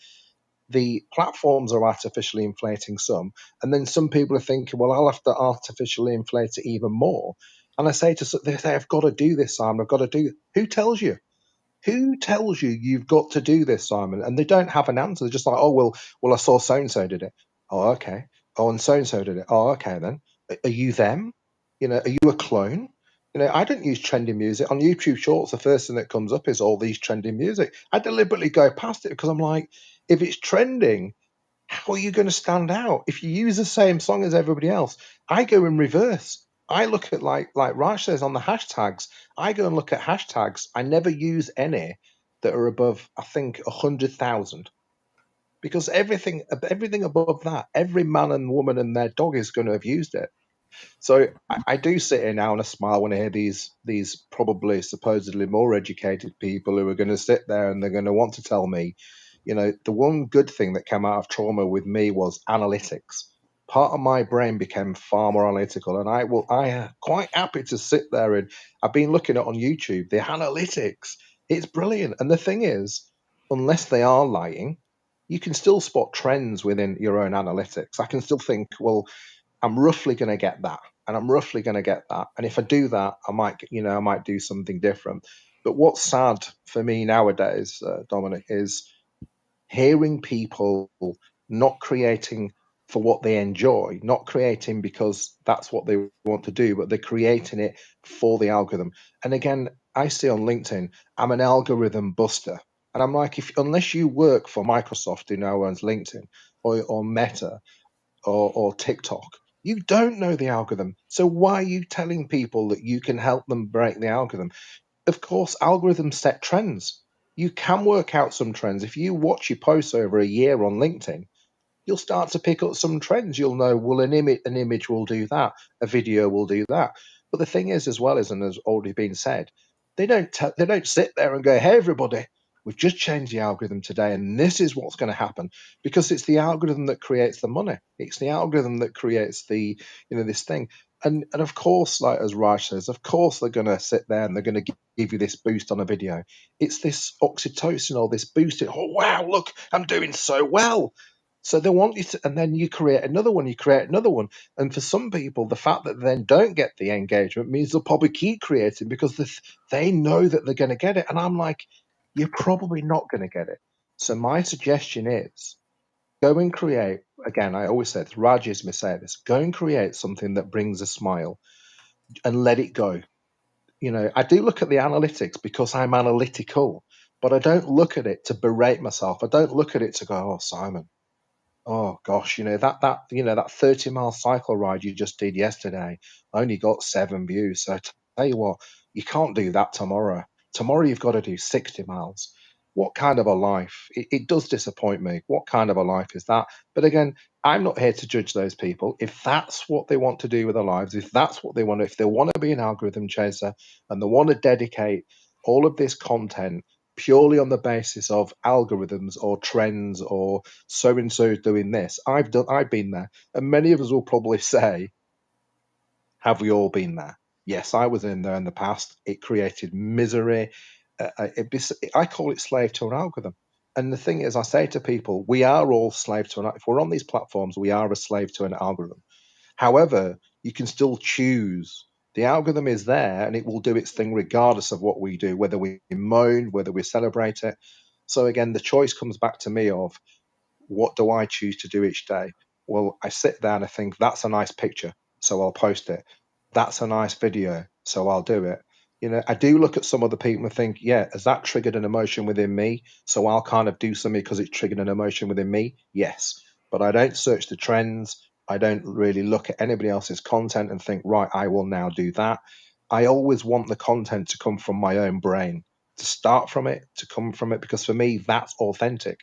the platforms are artificially inflating some, and then some people are thinking, well, I'll have to artificially inflate it even more. And I say they say, I've got to do this, Simon. I've got to do. Who tells you? Who tells you you've got to do this, Simon? And they don't have an answer. They're just like, oh, well, I saw so and so did it. Oh, okay. Oh, and so did it. Oh, okay then. Are you them? Are you a clone? I don't use trending music on YouTube Shorts. The first thing that comes up is all these trending music. I deliberately go past it because I'm like, if it's trending, how are you going to stand out if you use the same song as everybody else? I go in reverse. I look at like Raj says on the hashtags. I go and look at hashtags. I never use any that are above, I think, 100,000, because everything above that, every man and woman and their dog is going to have used it. So I do sit here now and I smile when I hear these probably supposedly more educated people who are going to sit there and they're going to want to tell me, the one good thing that came out of trauma with me was analytics. part of my brain became far more analytical, and I am quite happy to sit there, and I've been looking at on YouTube the analytics. It's brilliant, and the thing is, unless they are lying, you can still spot trends within your own analytics. I can still think, well, I'm roughly going to get that, and I'm roughly going to get that, and if I do that, I might do something different. But what's sad for me nowadays, Dominic, is hearing people not creating for what they enjoy, not creating because that's what they want to do, but they're creating it for the algorithm. And again, I see on LinkedIn, I'm an algorithm buster. And I'm like, if unless you work for Microsoft, who now owns LinkedIn, or Meta, or TikTok, you don't know the algorithm. So why are you telling people that you can help them break the algorithm? Of course, algorithms set trends. You can work out some trends. If you watch your posts over a year on LinkedIn, you'll start to pick up some trends. You'll know, well, an image will do that, a video will do that. But the thing is, as well as, and has already been said, they don't sit there and go, hey, everybody, we've just changed the algorithm today, and this is what's going to happen, because it's the algorithm that creates the money. It's the algorithm that creates the this thing. And of course, like as Raj says, of course they're going to sit there and they're going to give you this boost on a video. It's this oxytocin or this boost. Oh wow, look, I'm doing so well. So they want you to, and then you create another one, you create another one. And for some people, the fact that they then don't get the engagement means they'll probably keep creating because they know that they're going to get it. And I'm like, you're probably not going to get it. So my suggestion is go and create, again, I always say this, Raj used me say this, go and create something that brings a smile and let it go. I do look at the analytics because I'm analytical, but I don't look at it to berate myself. I don't look at it to go, oh, Simon, oh gosh, that 30-mile cycle ride you just did yesterday only got 7 views. So tell you what, you can't do that tomorrow. Tomorrow you've got to do 60 miles. What kind of a life? It does disappoint me. What kind of a life is that? But again, I'm not here to judge those people. If that's what they want to do with their lives, if that's what they want, if they want to be an algorithm chaser and they want to dedicate all of this content purely on the basis of algorithms or trends or so and so doing this. I've been there, and many of us will probably say, "Have we all been there?" Yes, I was in there in the past. It created misery. I call it slave to an algorithm. And the thing is, I say to people, we are all slave to an. If we're on these platforms, we are a slave to an algorithm. However, you can still choose. The algorithm is there, and it will do its thing regardless of what we do, whether we moan, whether we celebrate it. So again, the choice comes back to me of what do I choose to do each day? Well, I sit down and think that's a nice picture, so I'll post it. That's a nice video, so I'll do it. I do look at some other people and think, yeah, has that triggered an emotion within me? So I'll kind of do something because it's triggered an emotion within me. Yes, but I don't search the trends. I don't really look at anybody else's content and think, right, I will now do that. I always want the content to come from my own brain, to start from it, to come from it, because for me, that's authentic.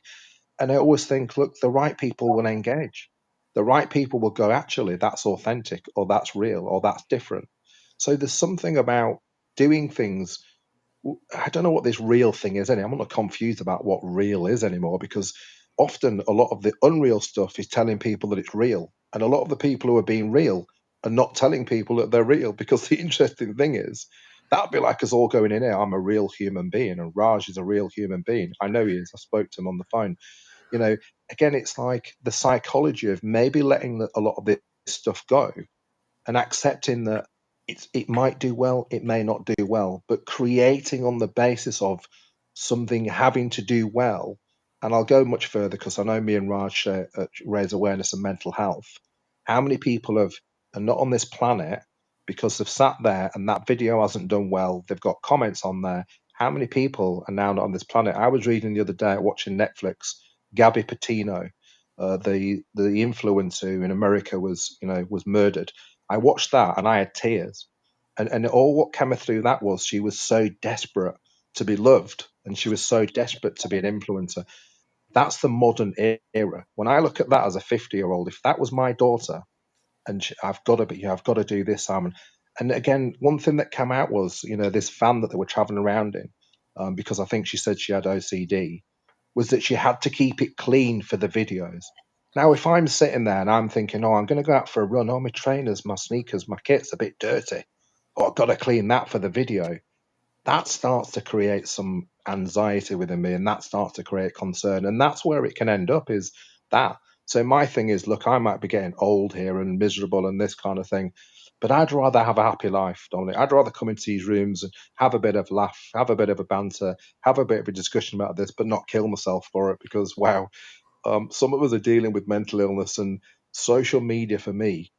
And I always think, look, the right people will engage. The right people will go, actually, that's authentic, or that's real, or that's different. So there's something about doing things. I don't know what this real thing is anymore. I'm not confused about what real is anymore, because often a lot of the unreal stuff is telling people that it's real. And a lot of the people who are being real are not telling people that they're real, because the interesting thing is, that'd be like us all going in here, I'm a real human being, and Raj is a real human being. I know he is. I spoke to him on the phone. you know Again, it's like the psychology of maybe letting a lot of this stuff go and accepting that it might do well, it may not do well, but creating on the basis of something having to do well. And I'll go much further, because I know me and Raj raise awareness of mental health. How many people are not on this planet because they've sat there and that video hasn't done well, they've got comments on there? How many people are now not on this planet? I was reading the other day, watching Netflix, Gabby Petito, the influencer who in America was murdered. I watched that and I had tears. And all what came through that was she was so desperate to be loved, and she was so desperate to be an influencer. That's the modern era. When I look at that as a 50-year-old, if that was my daughter, and I've got to do this, Simon. And again, one thing that came out was, this van that they were traveling around in, because I think she said she had OCD, was that she had to keep it clean for the videos. Now, if I'm sitting there and I'm thinking, oh, I'm going to go out for a run, oh, my trainers, my sneakers, my kit's a bit dirty, oh, I've got to clean that for the video, that starts to create some anxiety within me, and that starts to create concern. And that's where it can end up, is that. So my thing is, look, I might be getting old here and miserable and this kind of thing, but I'd rather have a happy life, Dominic. I'd rather come into these rooms and have a bit of laugh, have a bit of a banter, have a bit of a discussion about this, but not kill myself for it, because, wow, some of us are dealing with mental illness, and social media for me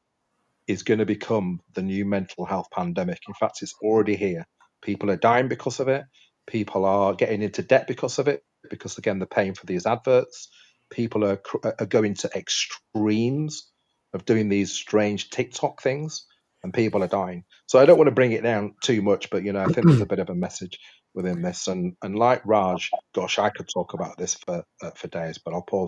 is going to become the new mental health pandemic. In fact, it's already here. People are dying because of it. People are getting into debt because of it, because, again, they're paying for these adverts. People are going to extremes of doing these strange TikTok things, and people are dying. So I don't want to bring it down too much, but, I think there's a bit of a message within this. And like Raj, gosh, I could talk about this for days, but I'll pause.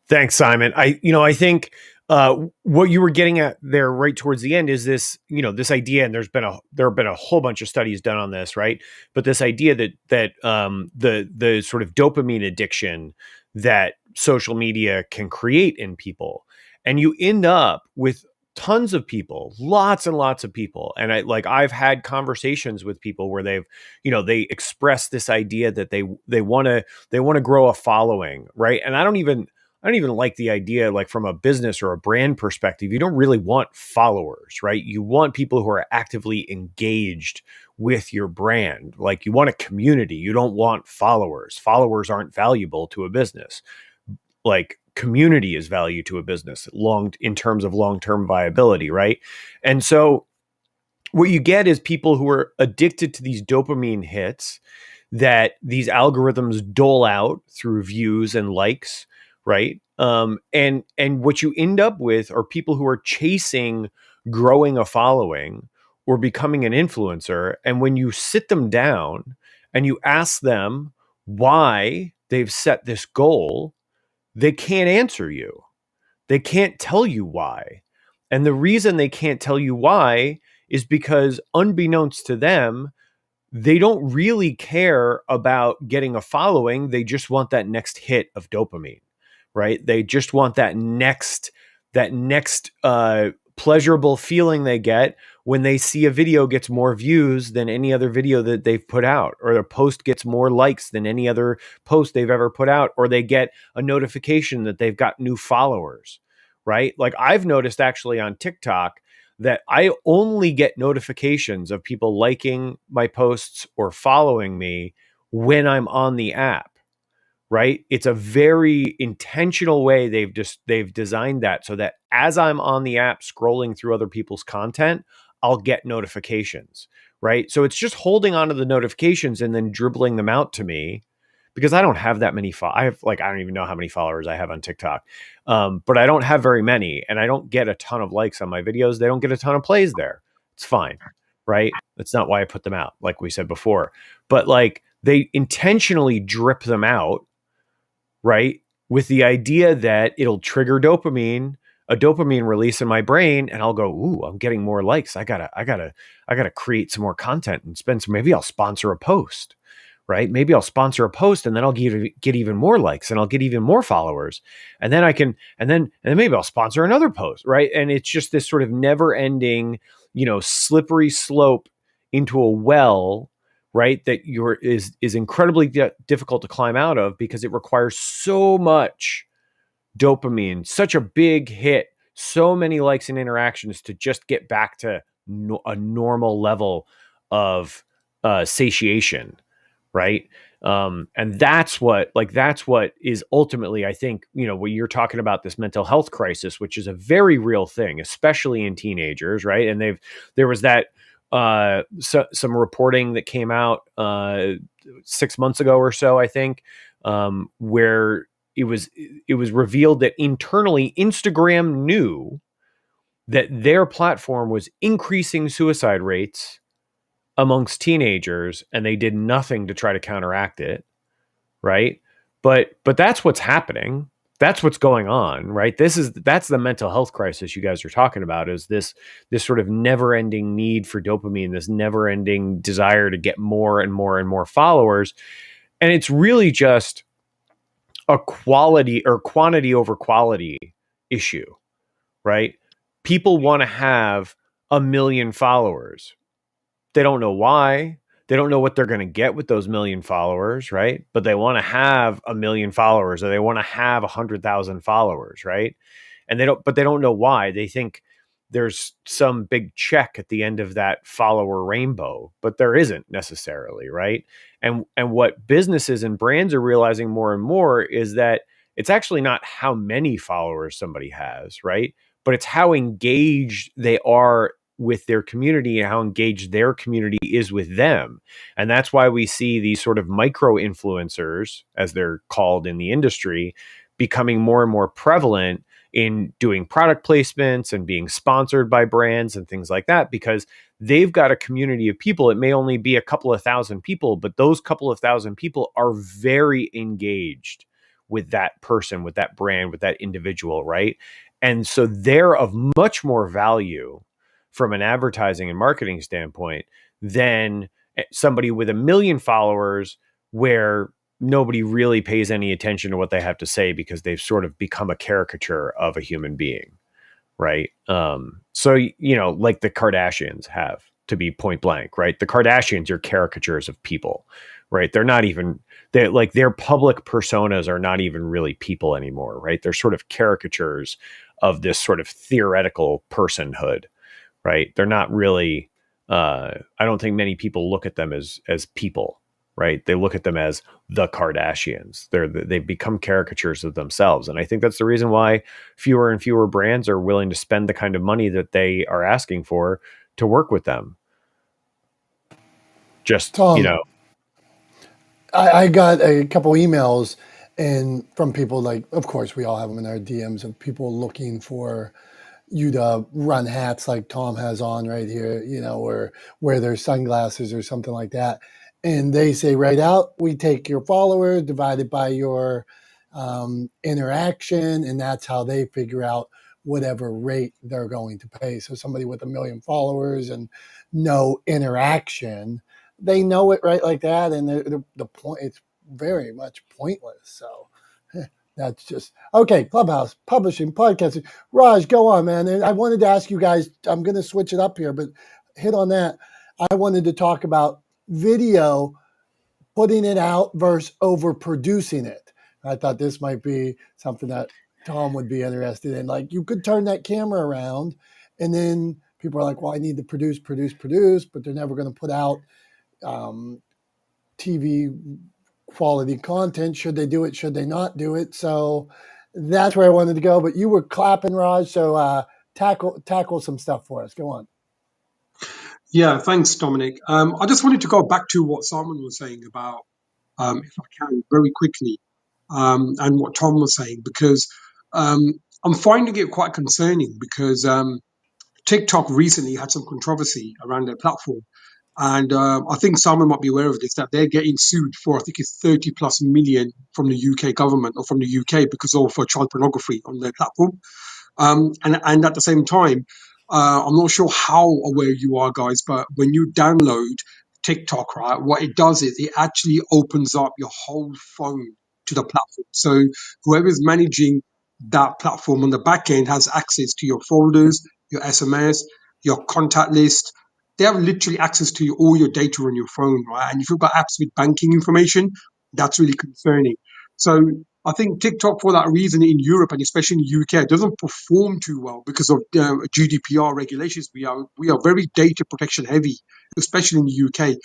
Thanks, Simon. I think what you were getting at there right towards the end is this, this idea, and there have been a whole bunch of studies done on this, right? But this idea that the sort of dopamine addiction that social media can create in people, and you end up with tons of people, lots and lots of people, and I've had conversations with people where they express this idea that they want to grow a following, right? And I don't even like the idea, like from a business or a brand perspective. You don't really want followers, right? You want people who are actively engaged with your brand. Like, you want a community. You don't want followers. Followers aren't valuable to a business. Like, community is value to a business in terms of long-term viability, right? And so what you get is people who are addicted to these dopamine hits that these algorithms dole out through views and likes, right? And what you end up with are people who are chasing growing a following or becoming an influencer. And when you sit them down and you ask them why they've set this goal, they can't answer you. They can't tell you why. And the reason they can't tell you why is because, unbeknownst to them, they don't really care about getting a following. They just want that next hit of dopamine, right? They just want that next pleasurable feeling they get when they see a video gets more views than any other video that they've put out, or a post gets more likes than any other post they've ever put out, or they get a notification that they've got new followers, right? Like, I've noticed actually on TikTok that I only get notifications of people liking my posts or following me when I'm on the app, right? It's a very intentional way they've designed that so that as I'm on the app scrolling through other people's content, I'll get notifications, right? So it's just holding onto the notifications and then dribbling them out to me, because I don't have that many. I don't even know how many followers I have on TikTok, but I don't have very many, and I don't get a ton of likes on my videos. They don't get a ton of plays there. It's fine, right? That's not why I put them out, like we said before. But like, they intentionally drip them out, right, with the idea that it'll trigger a dopamine release in my brain, and I'll go, ooh, I'm getting more likes. I gotta create some more content and maybe I'll sponsor a post. Right? Maybe I'll sponsor a post, and then I'll get even more likes, and I'll get even more followers. And then and then maybe I'll sponsor another post. Right. And it's just this sort of never ending, slippery slope into a well, right? That is incredibly difficult to climb out of, because it requires so much dopamine, such a big hit, so many likes and interactions to just get back to a normal level of satiation. Right. And that's what is ultimately, I think, when you're talking about this mental health crisis, which is a very real thing, especially in teenagers. Right. And there was that some reporting that came out 6 months ago or so, I think, where it was revealed that internally Instagram knew that their platform was increasing suicide rates amongst teenagers, and they did nothing to try to counteract it, right? But that's what's happening. That's what's going on, right? That's the mental health crisis you guys are talking about, is this sort of never-ending need for dopamine, this never-ending desire to get more and more and more followers. And it's really just a quality or quantity over quality issue, right? People want to have 1 million followers. They don't know why. They don't know what they're going to get with those 1 million followers, right? But they want to have 1 million followers, or they want to have 100,000 followers, right? And they don't know why. They think there's some big check at the end of that follower rainbow, but there isn't necessarily, right? And what businesses and brands are realizing more and more is that it's actually not how many followers somebody has, right? But it's how engaged they are with their community and how engaged their community is with them. And that's why we see these sort of micro influencers, as they're called in the industry, becoming more and more prevalent in doing product placements and being sponsored by brands and things like that, because they've got a community of people. It may only be a couple of thousand people, but those couple of thousand people are very engaged with that person, with that brand, with that individual, right? And so they're of much more value from an advertising and marketing standpoint than somebody with 1 million followers where nobody really pays any attention to what they have to say because they've sort of become a caricature of a human being, right? So, like the Kardashians have, to be point blank, right? The Kardashians are caricatures of people, right? They're like, their public personas are not even really people anymore, right? They're sort of caricatures of this sort of theoretical personhood, right? They're not really, I don't think many people look at them as people, right? They look at them as the Kardashians. They've become caricatures of themselves. And I think that's the reason why fewer and fewer brands are willing to spend the kind of money that they are asking for to work with them. Just, Tom, I got a couple emails and from people, like, of course, we all have them in our DMs, of people looking for you to run hats like Tom has on right here, or wear their sunglasses or something like that. And they say right out, we take your followers divided by your interaction, and that's how they figure out whatever rate they're going to pay. So somebody with 1 million followers and no interaction, they know it right like that, and the point, it's very much pointless. So that's just okay. Clubhouse, publishing, podcasting. Raj, go on, man. And I wanted to ask you guys, I'm going to switch it up here, but hit on that. I wanted to talk about video, putting it out versus overproducing it. I thought this might be something that Tom would be interested in. Like, you could turn that camera around, and then people are like, well, I need to produce, but they're never going to put out TV quality content. Should they do it? Should they not do it? So that's where I wanted to go. But you were clapping, Raj. So tackle some stuff for us. Go on. Yeah, thanks, Dominic. I just wanted to go back to what Simon was saying about, if I can, very quickly, and what Tom was saying, because I'm finding it quite concerning because TikTok recently had some controversy around their platform. And I think Simon might be aware of this, that they're getting sued for, I think it's 30 plus million from the UK government or from the UK because of child pornography on their platform. And at the same time, I'm not sure how aware you are, guys, but when you download TikTok, right, what it does is it actually opens up your whole phone to the platform. So whoever's managing that platform on the back end has access to your folders, your SMS, your contact list. They have literally access to all your data on your phone, right? And if you've got apps with banking information, that's really concerning. So I think TikTok, for that reason, in Europe and especially in the UK, doesn't perform too well because of GDPR regulations. We are very data protection heavy, especially in the UK.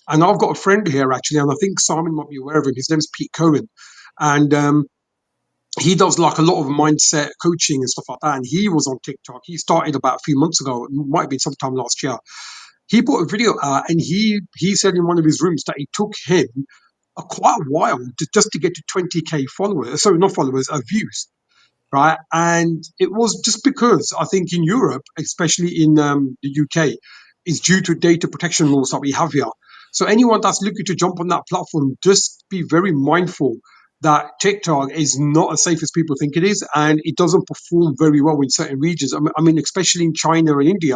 And I've got a friend here actually, and I think Simon might be aware of him. His name's Pete Cohen, and he does like a lot of mindset coaching and stuff like that. And he was on TikTok. He started about a few months ago. It might have been sometime last year. He put a video out, and he said in one of his rooms that it took him quite a while just to get to 20k followers. Sorry, not followers, views, right? And it was just because I think in Europe, especially in the UK, is due to data protection laws that we have here. So anyone that's looking to jump on that platform, just be very mindful that TikTok is not as safe as people think it is, and it doesn't perform very well in certain regions. I mean, especially in China and India,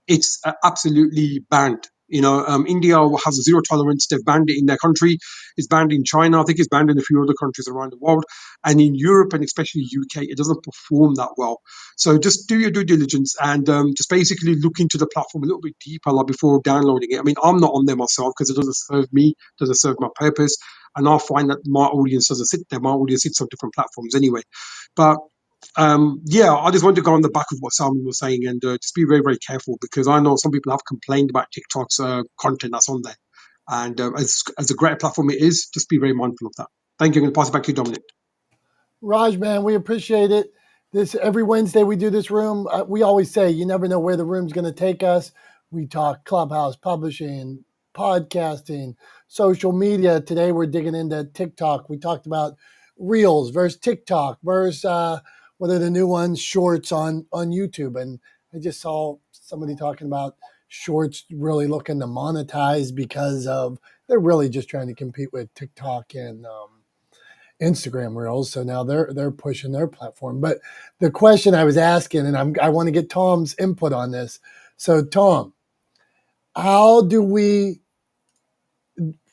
it's absolutely banned. India has a zero tolerance. They've banned it in their country. It's banned in China. I think it's banned in a few other countries around the world. And in Europe and especially UK, it doesn't perform that well. So just do your due diligence and just basically look into the platform a little bit deeper like before downloading it. I mean, I'm not on there myself because it doesn't serve me, doesn't serve my purpose. And I find that my audience doesn't sit there. My audience sits on different platforms anyway. But yeah, I just wanted to go on the back of what Salman was saying and just be very, very careful because I know some people have complained about TikTok's content that's on there. And as a great platform it is, just be very mindful of that. Thank you. I'm going to pass it back to you, Dominic. Raj, man, we appreciate it. This every Wednesday we do this room. We always say you never know where the room's going to take us. We talk Clubhouse, publishing, podcasting, social media. Today we're digging into TikTok. We talked about Reels versus TikTok versus what are the new ones, Shorts on YouTube. And I just saw somebody talking about Shorts really looking to monetize because of they're really just trying to compete with TikTok and Instagram Reels. So now they're pushing their platform. But the question I was asking, and I want to get Tom's input on this. So Tom, how do we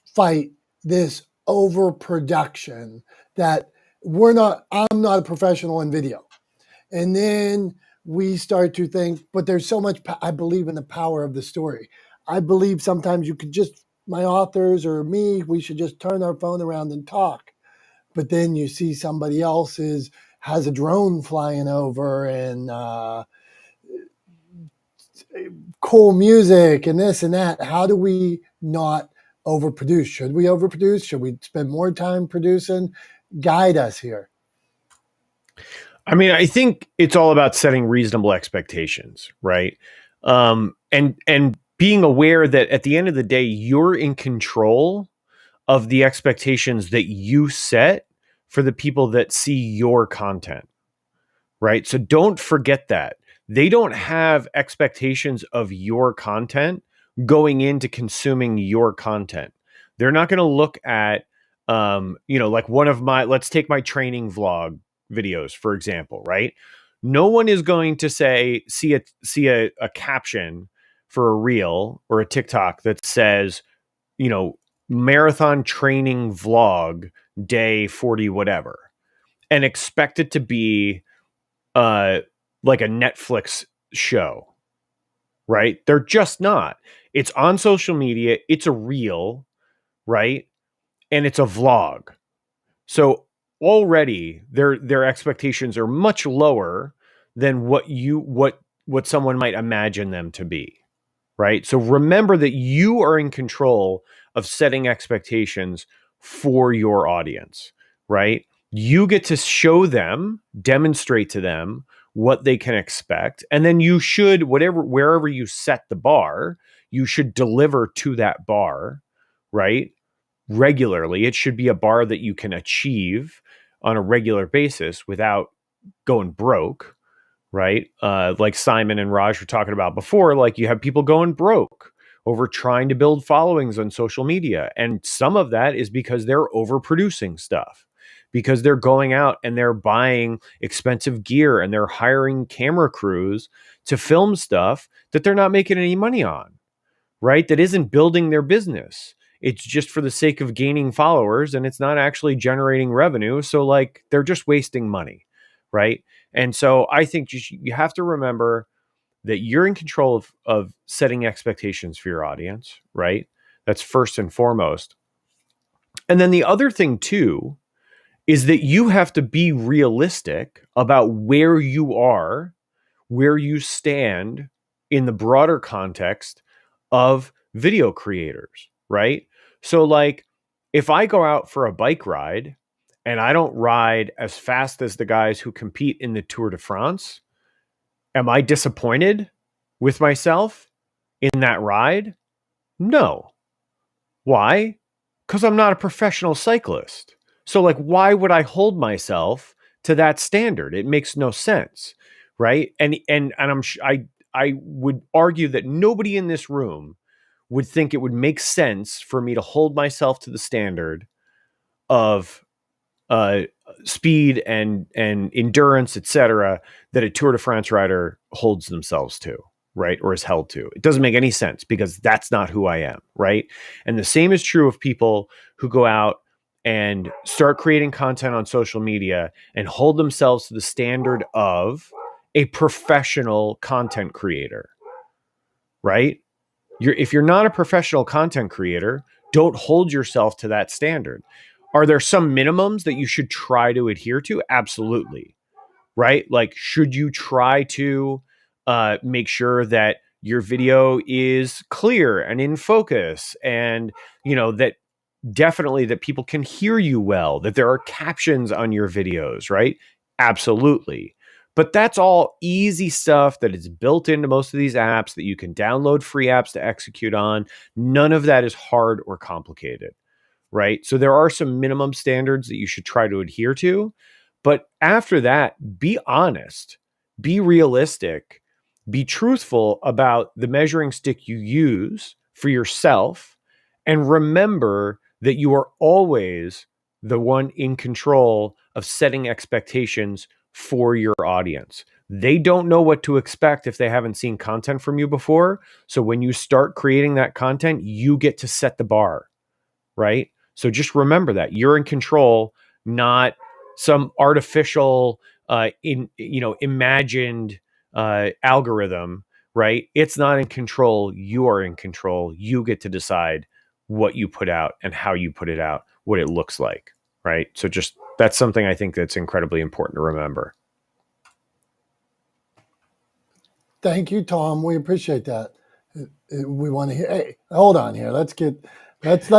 fight this overproduction that I'm not a professional in video. And then we start to think, but there's so much, I believe in the power of the story. I believe sometimes you could just, my authors or me, we should just turn our phone around and talk. But then you see somebody else has a drone flying over and cool music and this and that. How do we not overproduce? Should we overproduce? Should we spend more time producing? Guide us here. I mean, I think it's all about setting reasonable expectations, right? And being aware that at the end of the day, you're in control of the expectations that you set for the people that see your content, right? So don't forget that. They don't have expectations of your content going into consuming your content. They're not going to look at, like let's take my training vlog videos, for example, right? No one is going to see a caption for a reel or a TikTok that says, marathon training vlog day 40, whatever, and expect it to be like a Netflix show, right? They're just not. It's on social media. It's a reel, right? And it's a vlog. So already their expectations are much lower than what someone might imagine them to be, right? So remember that you are in control of setting expectations for your audience, right? You get to show them, demonstrate to them what they can expect. And then you should, wherever you set the bar, you should deliver to that bar, right? Regularly. It should be a bar that you can achieve on a regular basis without going broke, right? Like Simon and Raj were talking about before, like you have people going broke over trying to build followings on social media. And some of that is because they're overproducing stuff, because they're going out and they're buying expensive gear and they're hiring camera crews to film stuff that they're not making any money on, right? That isn't building their business. It's just for the sake of gaining followers and it's not actually generating revenue. So like they're just wasting money, right? And so I think you have to remember that you're in control of setting expectations for your audience, right? That's first and foremost. And then the other thing too is that you have to be realistic about where you are, where you stand in the broader context of video creators, right? So like if I go out for a bike ride and I don't ride as fast as the guys who compete in the Tour de France, am I disappointed with myself in that ride? No. Why? Because I'm not a professional cyclist. So like, why would I hold myself to that standard? It makes no sense, right? And I would argue that nobody in this room would think it would make sense for me to hold myself to the standard of speed and endurance, etc., that a Tour de France rider holds themselves to, right? Or is held to. It doesn't make any sense because that's not who I am, right? And the same is true of people who go out and start creating content on social media and hold themselves to the standard of a professional content creator, right? If you're not a professional content creator, don't hold yourself to that standard. Are there some minimums that you should try to adhere to? Absolutely. Right? Like, should you try to make sure that your video is clear and in focus, and that definitely that people can hear you well, that there are captions on your videos, right? Absolutely. But that's all easy stuff that is built into most of these apps that you can download free apps to execute on. None of that is hard or complicated, right? So there are some minimum standards that you should try to adhere to. But after that, be honest, be realistic, be truthful about the measuring stick you use for yourself, and remember that you are always the one in control of setting expectations for your audience. They don't know what to expect if they haven't seen content from you before. So when you start creating that content, you get to set the bar, right? So just remember that you're in control, not some artificial, imagined algorithm, right? It's not in control. You are in control. You get to decide what you put out and how you put it out, what it looks like, right? So just that's something I think that's incredibly important to remember. Thank you, Tom. We appreciate that. We want to hear. Hey, hold on here. Let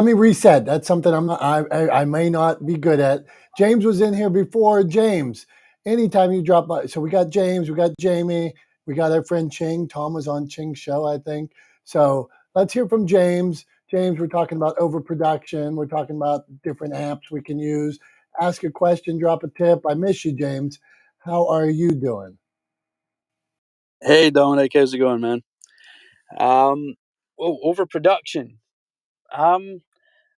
me reset. That's something I may not be good at. James was in here before. James, anytime you drop by. So we got James, we got Jamie, we got our friend Ching. Tom was on Ching's show, I think. So let's hear from James. James, we're talking about overproduction. We're talking about different apps we can use. Ask a question, drop a tip. I miss you, James. How are you doing? Hey Dominick, how's it going, man? Overproduction. Um,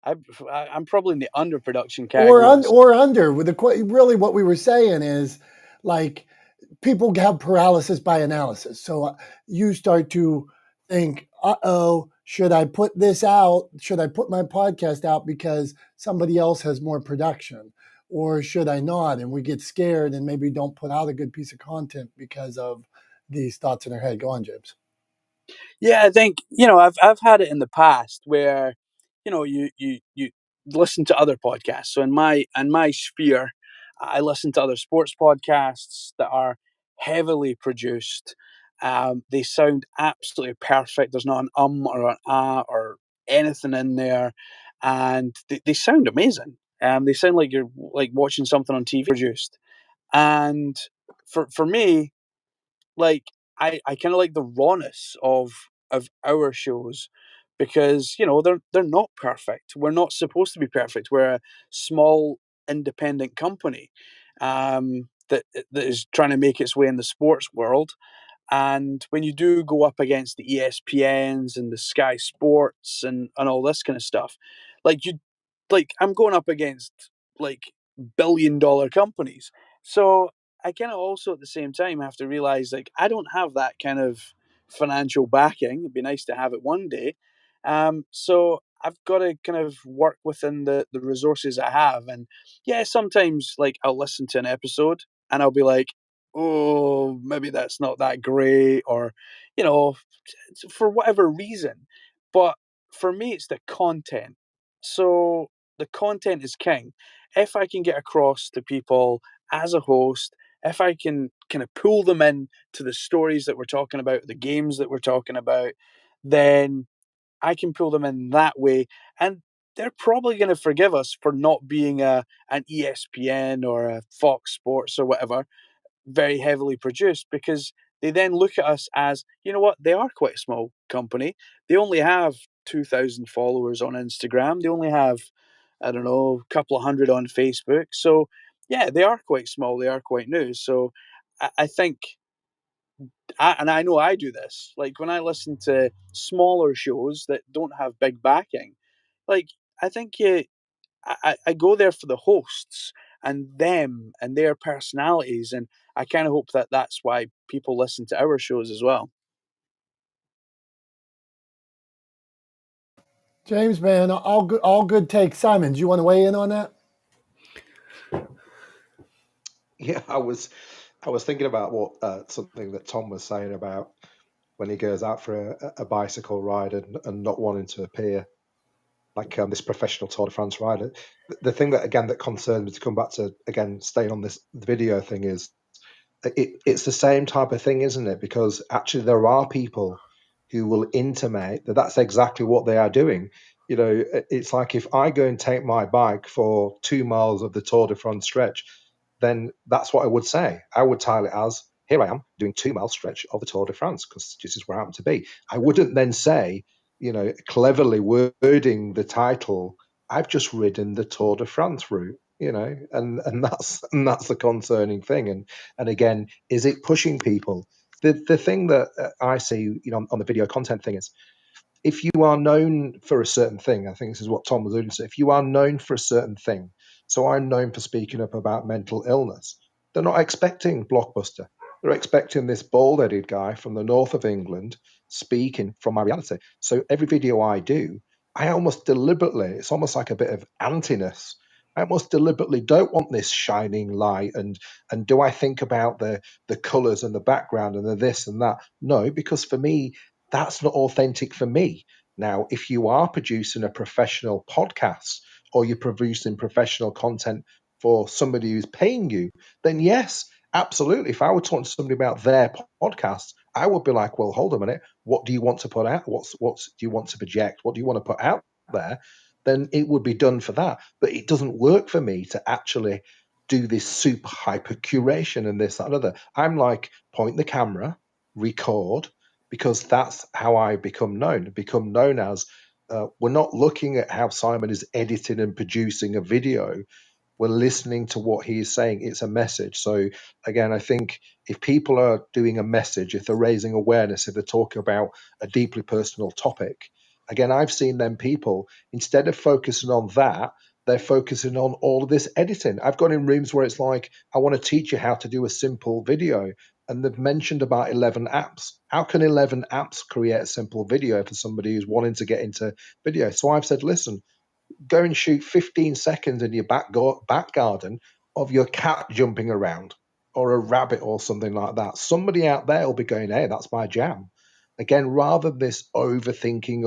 I'm probably in the underproduction category. Or under with really what we were saying is like people have paralysis by analysis. So you start to think, should I put this out? Should I put my podcast out because somebody else has more production? Or should I not? And we get scared and maybe don't put out a good piece of content because of these thoughts in our head. Go on, James. Yeah, I think I've had it in the past where you listen to other podcasts. So in my sphere, I listen to other sports podcasts that are heavily produced. They sound absolutely perfect. There's not an or an or anything in there, and they sound amazing. They sound like you're like watching something on TV produced. And for me, like I kind of like the rawness of our shows because they're not perfect. We're not supposed to be perfect. We're a small independent company that is trying to make its way in the sports world. And when you do go up against the ESPNs and the Sky Sports and all this kind of stuff, like I'm going up against like billion-dollar companies. So I kind of also at the same time have to realize like I don't have that kind of financial backing. It'd be nice to have it one day. So I've got to kind of work within the resources I have. And yeah, sometimes like I'll listen to an episode and I'll be like, oh, maybe that's not that great, or you know, for whatever reason. But for me, it's the content. So the content is king. If I can get across to people as a host, if I can kind of pull them in to the stories that we're talking about, the games that we're talking about, then I can pull them in that way. And they're probably going to forgive us for not being an ESPN or a Fox Sports or whatever, very heavily produced, because they then look at us as, you know what, they are quite a small company. They only have 2,000 followers on Instagram. They only have, I don't know, a couple of hundred on Facebook. So, yeah, they are quite small. They are quite new. So, I think, and I know I do this, like when I listen to smaller shows that don't have big backing, like I think I go there for the hosts and them and their personalities, and I kind of hope that that's why people listen to our shows as well. James, man, all good takes. Simon, do you want to weigh in on that? Yeah, I was thinking about what something that Tom was saying about when he goes out for a bicycle ride and not wanting to appear like this professional Tour de France rider. The thing that again that concerned me, to come back to again staying on this video thing, is it's the same type of thing, isn't it? Because actually there are people who will intimate that that's exactly what they are doing. You know, it's like if I go and take my bike for 2 miles of the Tour de France stretch, then that's what I would say. I would title it as, here I am doing 2 mile stretch of the Tour de France because this is where I happen to be. I wouldn't then say, you know, cleverly wording the title, I've just ridden the Tour de France route, you know, and that's the concerning thing. And again, is it pushing people? The thing that I see, you know, on the video content thing is, if you are known for a certain thing, I think this is what Tom was alluding to. If you are known for a certain thing, so I'm known for speaking up about mental illness, they're not expecting Blockbuster. They're expecting this bald-headed guy from the north of England speaking from my reality. So every video I do, I almost deliberately, it's almost like a bit of antiness. I almost deliberately don't want this shining light and do I think about the colours and the background and the this and that? No, because for me, that's not authentic for me. Now, if you are producing a professional podcast or you're producing professional content for somebody who's paying you, then yes, absolutely. If I were talking to somebody about their podcast, I would be like, well, hold a minute. What do you want to put out? What do you want to project? What do you want to put out there? Then it would be done for that. But it doesn't work for me to actually do this super hyper curation and this, that, and other. I'm like, point the camera, record, because that's how I become known as, we're not looking at how Simon is editing and producing a video. We're listening to what he is saying. It's a message. So again, I think if people are doing a message, if they're raising awareness, if they're talking about a deeply personal topic, again, I've seen them people, instead of focusing on that, they're focusing on all of this editing. I've gone in rooms where it's like, I want to teach you how to do a simple video. And they've mentioned about 11 apps. How can 11 apps create a simple video for somebody who's wanting to get into video? So I've said, listen, go and shoot 15 seconds in your back garden of your cat jumping around or a rabbit or something like that. Somebody out there will be going, hey, that's my jam. Again, rather than this overthinking.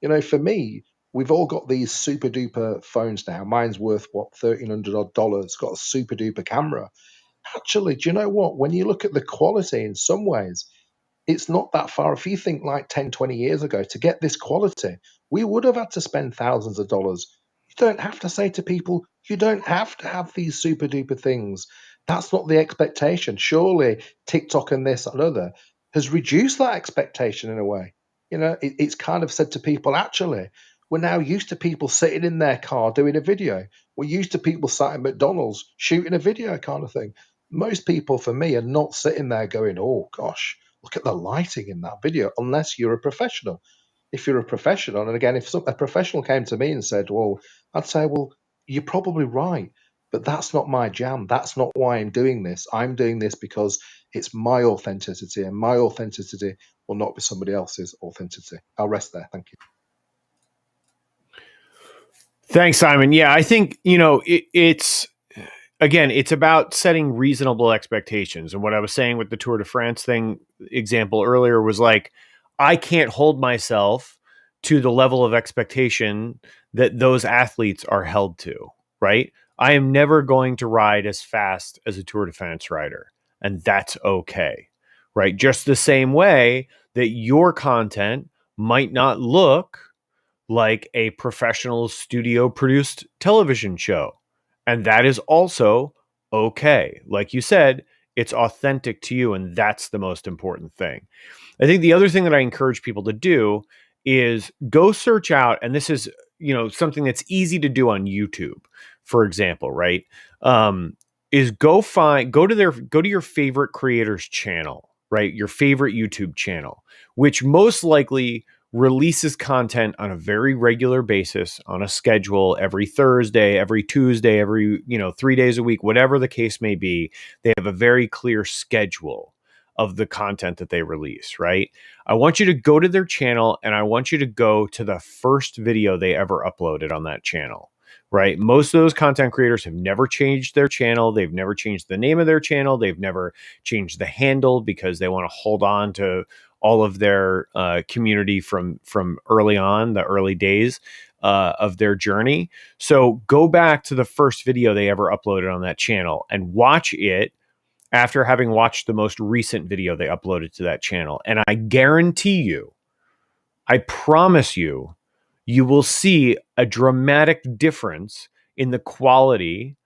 You know, for me, we've all got these super duper phones now. Mine's worth, what, $1,300 odd dollars, got a super duper camera. Actually, do you know what? When you look at the quality in some ways, it's not that far. If you think like 10, 20 years ago, to get this quality, we would have had to spend thousands of dollars. You don't have to say to people, you don't have to have these super duper things. That's not the expectation. Surely TikTok and this and other has reduced that expectation in a way. You know, it's kind of said to people, actually, we're now used to people sitting in their car doing a video. We're used to people sat at McDonald's shooting a video kind of thing. Most people, for me, are not sitting there going, oh gosh, look at the lighting in that video, unless you're a professional. If you're a professional, and again, if a professional came to me and said, well, I'd say, well, you're probably right, but that's not my jam. That's not why I'm doing this. I'm doing this because it's my authenticity, and my authenticity will not be somebody else's authenticity. I'll rest there. Thank you. Thanks, Simon. Yeah, I think, you know, it's again, it's about setting reasonable expectations. And what I was saying with the Tour de France thing example earlier was like, I can't hold myself to the level of expectation that those athletes are held to, right? I am never going to ride as fast as a Tour de France rider, and that's okay, right? Just the same way that your content might not look like a professional studio produced television show. And that is also okay. Like you said, it's authentic to you. And that's the most important thing. I think the other thing that I encourage people to do is go search out, and this is, you know, something that's easy to do on YouTube, for example, right? Is go to your favorite creator's channel, right? Your favorite YouTube channel, which most likely releases content on a very regular basis on a schedule every Thursday, every Tuesday, every, 3 days a week, whatever the case may be. They have a very clear schedule. of the content that they release, right? I want you to go to their channel and I want you to go to the first video they ever uploaded on that channel, right? Most of those content creators have never changed their channel. They've never changed the name of their channel. They've never changed the handle because they want to hold on to all of their community from early on, the early days of their journey. So go back to the first video they ever uploaded on that channel and watch it after having watched the most recent video they uploaded to that channel. And I guarantee you, I promise you, you will see a dramatic difference in the quality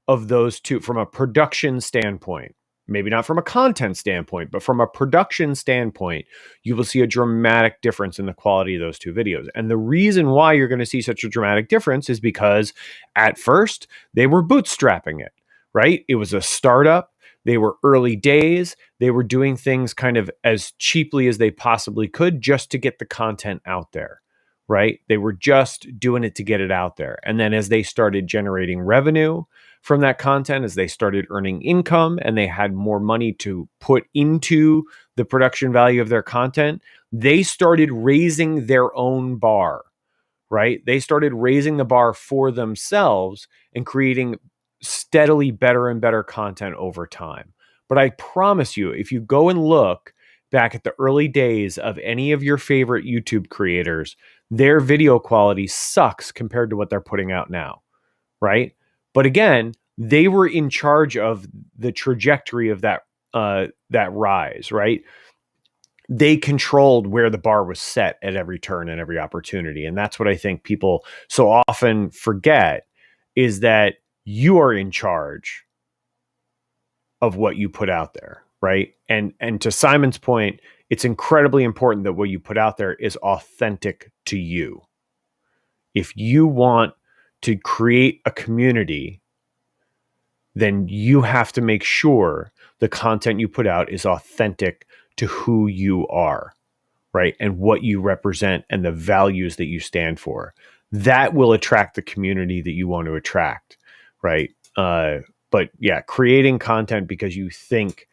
of those two from a production standpoint. Maybe not from a content standpoint, but from a production standpoint, you will see a dramatic difference in the quality of those two videos. And the reason why you're going to see such a dramatic difference is because at first they were bootstrapping it, right? It was a startup. They were early days. They were doing things kind of as cheaply as they possibly could just to get the content out there, right? They were just doing it to get it out there. And then as they started generating revenue from that content, as they started earning income and they had more money to put into the production value of their content, they started raising their own bar, right? They started raising the bar for themselves and creating steadily better and better content over time. But I promise you, if you go and look back at the early days of any of your favorite YouTube creators, their video quality sucks compared to what they're putting out now, right? But again, they were in charge of the trajectory of that rise, right? They controlled where the bar was set at every turn and every opportunity. And that's what I think people so often forget, is that you are in charge of what you put out there, right? And to Simon's point, it's incredibly important that what you put out there is authentic to you. If you want to create a community, then you have to make sure the content you put out is authentic to who you are, right? And what you represent and the values that you stand for. That will attract the community that you want to attract, right? But yeah, creating content because you think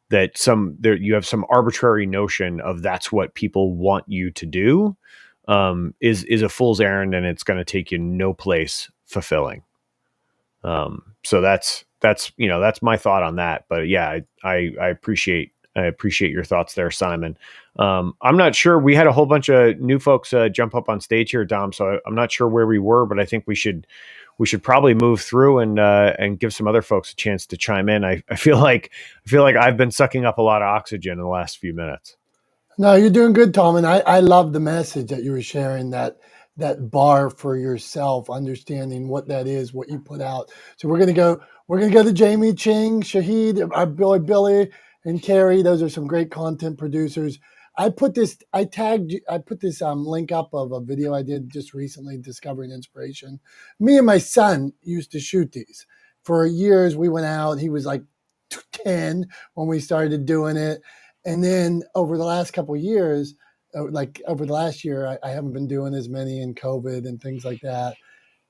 that you have some arbitrary notion of that's what people want you to do, is a fool's errand, and it's going to take you no place fulfilling. So that's my thought on that. But yeah, I appreciate your thoughts there, Simon. I'm not sure. We had a whole bunch of new folks jump up on stage here, Dom. So I'm not sure where we were, but I think we should probably move through and give some other folks a chance to chime in. I feel like I've been sucking up a lot of oxygen in the last few minutes. No, you're doing good, Tom. And I love the message that you were sharing, that bar for yourself, understanding what that is, what you put out. So we're gonna go to Jamie, Ching, Shahid, Billy, and Carrie. Those are some great content producers. I put this link up of a video I did just recently, Discovering Inspiration. Me and my son used to shoot these. For years we went out. He was like 10 when we started doing it. And then over the last couple of years, like over the last year, I haven't been doing as many in COVID and things like that.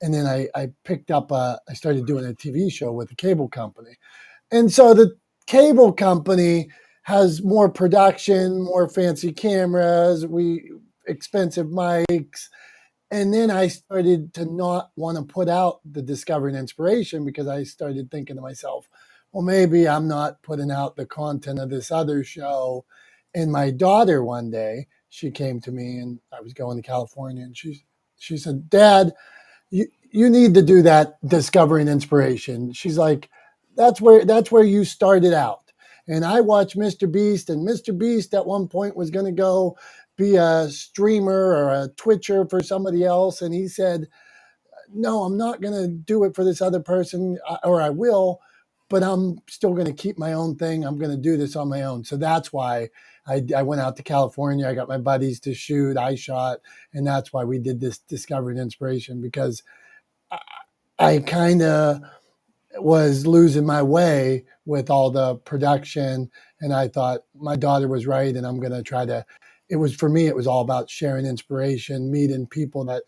And then I picked up, I started doing a TV show with a cable company. And so the cable company has more production, more fancy cameras, expensive mics. And then I started to not want to put out the Discovering Inspiration because I started thinking to myself, well, maybe I'm not putting out the content of this other show. And my daughter one day, she came to me, and I was going to California, and she said, Dad, you need to do that Discovering Inspiration. She's like, that's where you started out. And I watched Mr. Beast, and Mr. Beast at one point was going to go be a streamer or a Twitcher for somebody else. And he said, no, I'm not going to do it for this other person, or I will, but I'm still going to keep my own thing. I'm going to do this on my own. So that's why I went out to California. I got my buddies to shoot. I shot. And that's why we did this Discovering Inspiration, because I kind of was losing my way with all the production. And I thought my daughter was right. And I'm going to try to, for me, it was all about sharing inspiration, meeting people that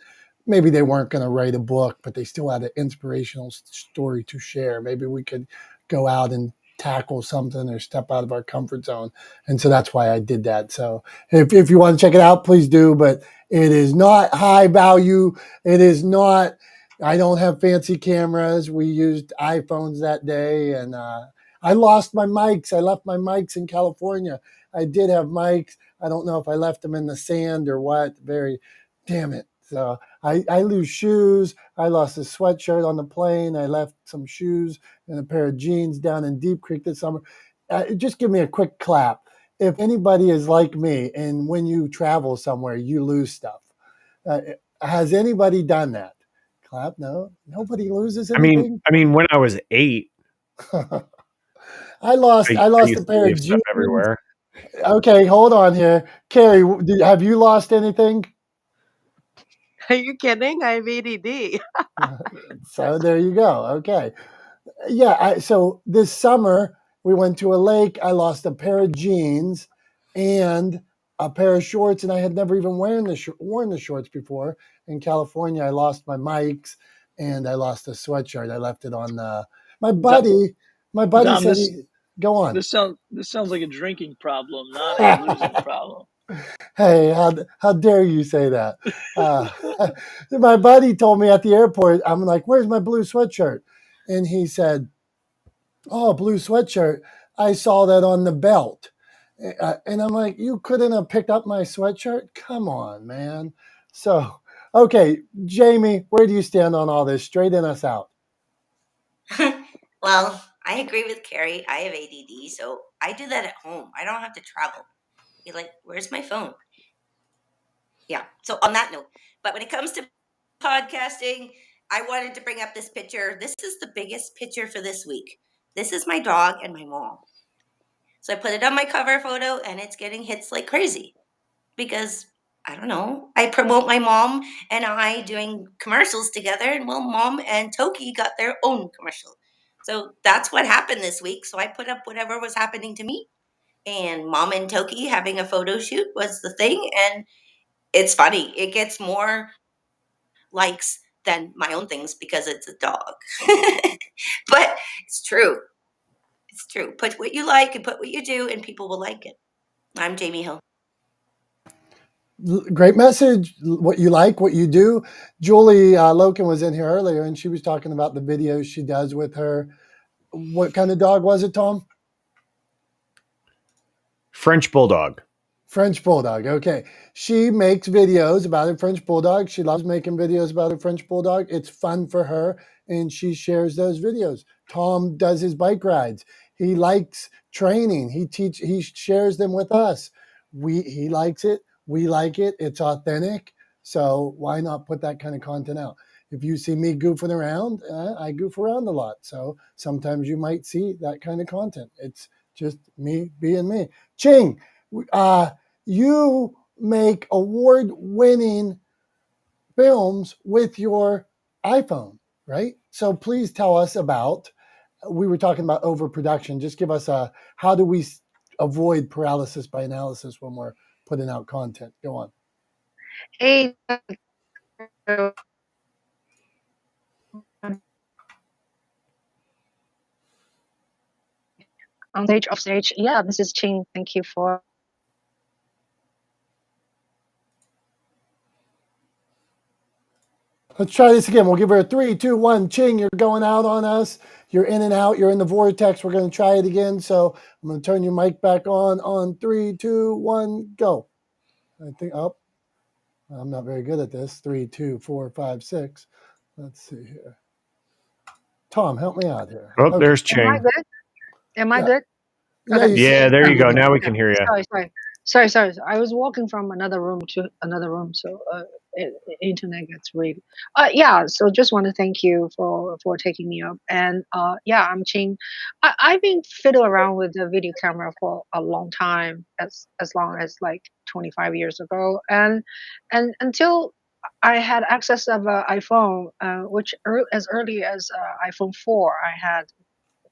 maybe they weren't going to write a book, but they still had an inspirational story to share. Maybe we could go out and tackle something or step out of our comfort zone. And so that's why I did that. So if you want to check it out, please do. But it is not high value. It is not, I don't have fancy cameras. We used iPhones that day. And I lost my mics. I left my mics in California. I did have mics. I don't know if I left them in the sand or what. Damn it. So I lose shoes. I lost a sweatshirt on the plane. I left some shoes and a pair of jeans down in Deep Creek this summer. Just give me a quick clap. If anybody is like me and when you travel somewhere, you lose stuff. Has anybody done that? Clap? No, nobody loses anything. I mean, when I was 8, I lost I a used to pair leave of stuff jeans. everywhere. Okay, hold on here. Carrie, have you lost anything? Are you kidding? I have ADD. So there you go. Okay. Yeah. So this summer we went to a lake. I lost a pair of jeans and a pair of shorts, and I had never even worn the shorts before. In California, I lost my mics and I lost a sweatshirt. I left it on my buddy. My buddy Dom, said, this "Go on." this sounds like a drinking problem, not a losing problem. Hey, how dare you say that? Uh, my buddy told me at the airport, I'm like, "Where's my blue sweatshirt?" And he said, "Oh, blue sweatshirt. I saw that on the belt." And I'm like, "You couldn't have picked up my sweatshirt? Come on, man." So, okay, Jamie, where do you stand on all this? Straighten us out. Well, I agree with Carrie. I have ADD, so I do that at home. I don't have to travel. You're like, where's my phone? Yeah. So on that note, but when it comes to podcasting, I wanted to bring up this picture. This is the biggest picture for this week. This is my dog and my mom. So I put it on my cover photo and it's getting hits like crazy because I don't know. I promote my mom and I doing commercials together, and well, mom and Toki got their own commercial. So that's what happened this week. So I put up whatever was happening to me, and mom and Toki having a photo shoot was the thing. And it's funny, it gets more likes than my own things because it's a dog. But it's true. It's true. Put what you like and put what you do, and people will like it. I'm Jamie Hill. Great message. What you like, what you do. Julie Loken was in here earlier, and she was talking about the videos she does with her. What kind of dog was it, Tom? French Bulldog. French Bulldog. Okay. She makes videos about her French Bulldog. She loves making videos about her French Bulldog. It's fun for her, and she shares those videos. Tom does his bike rides. He likes training. He shares them with us. He likes it. We like it. It's authentic. So why not put that kind of content out? If you see me goofing around, I goof around a lot. So sometimes you might see that kind of content. It's just me being me. Ching, you make award-winning films with your iPhone, right? So please tell us about, we were talking about overproduction. Just give us how do we avoid paralysis by analysis when we're putting out content? Go on. Hey, on stage, off stage. Yeah, this is Ching. Thank you for. Let's try this again. We'll give her a 3, 2, 1. Ching, you're going out on us. You're in and out. You're in the vortex. We're going to try it again. So I'm going to turn your mic back on 3, 2, 1, go. I think, I'm not very good at this. 3, 2, 4, 5, 6. Let's see here. Tom, help me out here. Oh, Okay. there's Am I Ching. good? Am I Yeah. good? Yeah, Okay. Yeah, there you go. Now we Yeah. can hear you. Sorry. I was walking from another room to another room, so internet gets weird. Yeah. So just want to thank you for taking me up. And yeah, I'm Ching. I've been fiddling around with the video camera for a long time, as long as like 25 years ago, and until I had access of an iPhone, which as early as iPhone 4, I had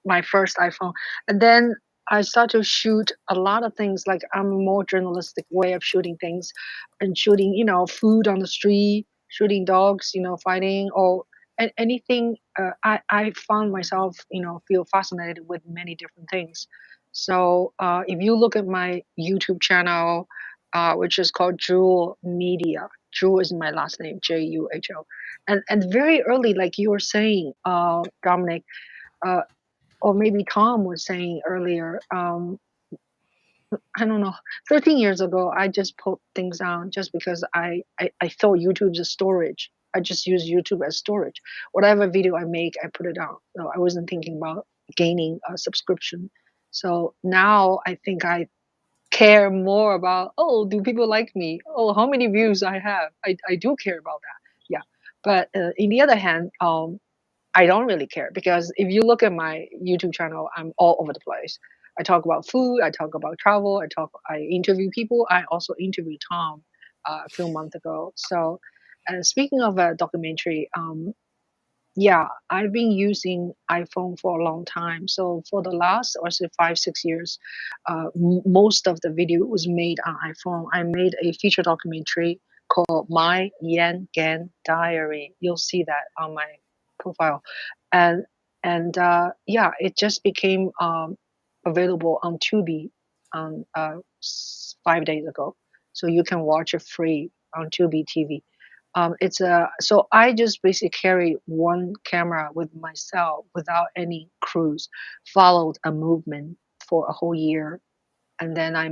my first iPhone. And then I started to shoot a lot of things. Like I'm a more journalistic way of shooting things, and shooting, food on the street, shooting dogs, fighting, or anything I found myself, feel fascinated with many different things. So if you look at my YouTube channel, which is called Jewel Media, Jewel is my last name, Juhl, and very early, like you were saying, Dominic, uh, or maybe Tom was saying earlier, I don't know, 13 years ago, I just put things down just because I thought YouTube's a storage. I just use YouTube as storage. Whatever video I make, I put it down. So I wasn't thinking about gaining a subscription. So now I think I care more about, oh, do people like me? Oh, how many views I have? I do care about that. Yeah. But in the other hand, I don't really care because if you look at my YouTube channel, I'm all over the place. I talk about food, I talk about travel, I interview people. I also interviewed Tom a few months ago. So, speaking of a documentary, yeah, I've been using iPhone for a long time. So for the last, or say 5, 6 years, most of the video was made on iPhone. I made a feature documentary called My Langan Diary. You'll see that on my profile, and yeah, it just became available on Tubi on 5 days ago. So you can watch it free on Tubi TV. It's a so I just basically carry one camera with myself without any crews, followed a movement for a whole year, and then I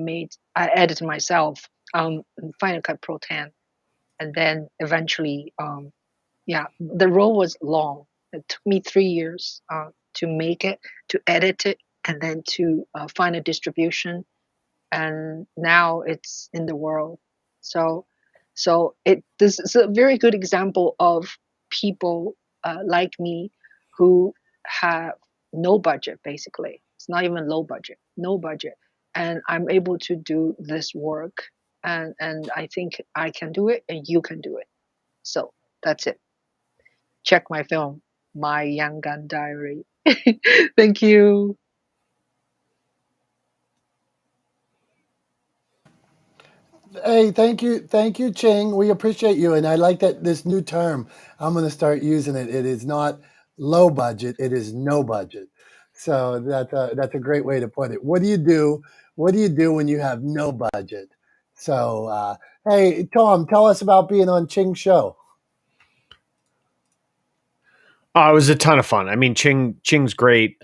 edited myself on Final Cut Pro 10, and then eventually, yeah, the role was long. It took me 3 years to make it, to edit it, and then to find a distribution, and now it's in the world. So this is a very good example of people like me who have no budget. Basically, it's not even low budget, no budget, and I'm able to do this work, and I think I can do it, and you can do it. So that's it. Check my film, My Young Gun Diary. Thank you. Hey, thank you, Ching. We appreciate you, and I like that this new term. I'm going to start using it. It is not low budget; it is no budget. So that's a great way to put it. What do you do? What do you do when you have no budget? So, hey, Tom, tell us about being on Ching's show. Oh, it was a ton of fun. I mean, Ching's great.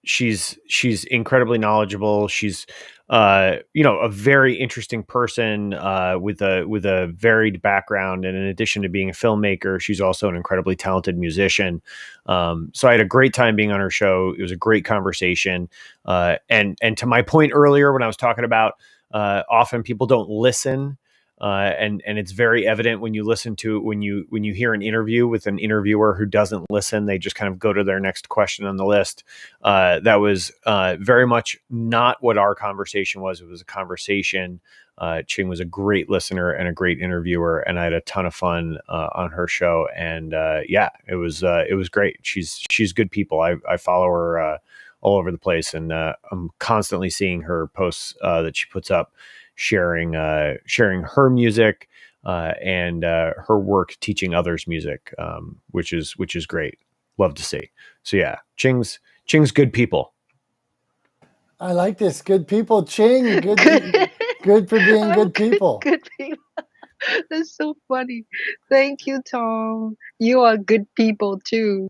She's incredibly knowledgeable. She's a very interesting person with a varied background. And in addition to being a filmmaker, she's also an incredibly talented musician. So I had a great time being on her show. It was a great conversation. And to my point earlier when I was talking about often people don't listen. And it's very evident when you listen to when you hear an interview with an interviewer who doesn't listen, they just kind of go to their next question on the list. That was very much not what our conversation was. It was a conversation. Ching was a great listener and a great interviewer, and I had a ton of fun on her show. And yeah, it was great. She's good people. I follow her all over the place, and I'm constantly seeing her posts that she puts up, sharing her music and her work teaching others music, which is great. Love to see. So yeah, Ching's good people. I like this. Good people, Ching. Good for being good people. Good people. That's so funny. Thank you, Tom. You are good people too.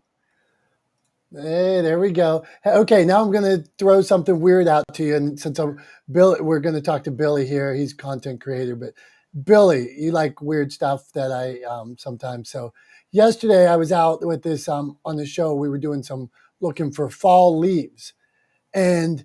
Hey, there we go. Okay, now I'm going to throw something weird out to you. And since we're going to talk to Billy here. He's a content creator, but Billy, you like weird stuff that I sometimes. So yesterday I was out with this on the show. We were doing some looking for fall leaves, and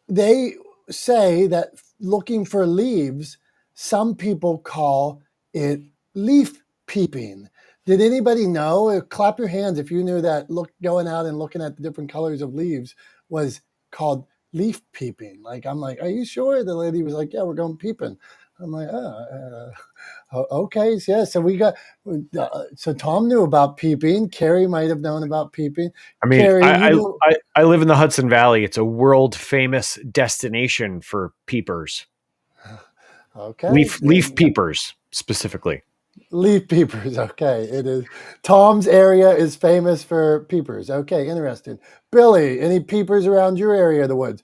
they say that looking for leaves, some people call it leaf peeping. Did anybody know? Clap your hands if you knew that going out and looking at the different colors of leaves was called leaf peeping. Like, I'm like, are you sure? The lady was like, yeah, we're going peeping. I'm like, okay. Yeah. So we got, so Tom knew about peeping. Carrie might have known about peeping. I mean, Carrie, I live in the Hudson Valley. It's a world famous destination for peepers. Okay. Leaf peepers specifically. Leaf peepers. Okay, it is. Tom's area is famous for peepers. Okay, interesting. Billy, any peepers around your area of the woods?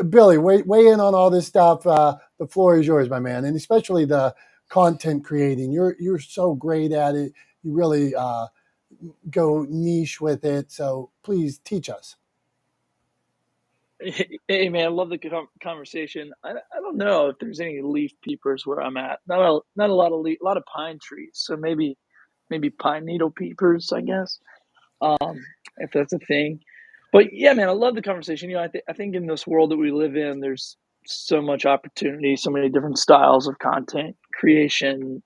Billy, weigh in on all this stuff. The floor is yours, my man, and especially the content creating. You're so great at it. You really go niche with it. So please teach us. Hey man, I love the conversation. I don't know if there's any leaf peepers where I'm at. Not a lot of a lot of pine trees. So maybe pine needle peepers, I guess. If that's a thing. But yeah, man, I love the conversation. I think in this world that we live in, there's so much opportunity, so many different styles of content creation.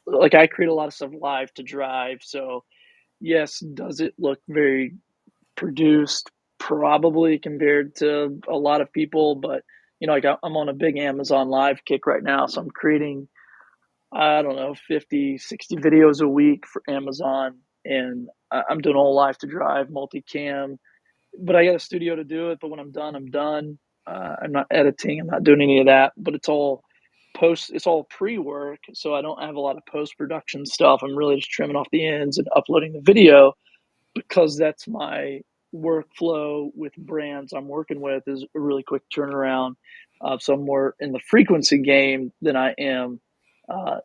Like I create a lot of stuff live to drive. So yes, does it look very produced? Probably compared to a lot of people, but like I'm on a big Amazon live kick right now, so I'm creating, I don't know, 50, 60 videos a week for Amazon, and I'm doing all live to drive, multicam, but I got a studio to do it. But when I'm done, I'm done. I'm not editing. I'm not doing any of that. But it's all It's all pre-work, so I don't have a lot of post-production stuff. I'm really just trimming off the ends and uploading the video because that's my workflow with brands I'm working with is a really quick turnaround. So I'm more in the frequency game than I am, uh,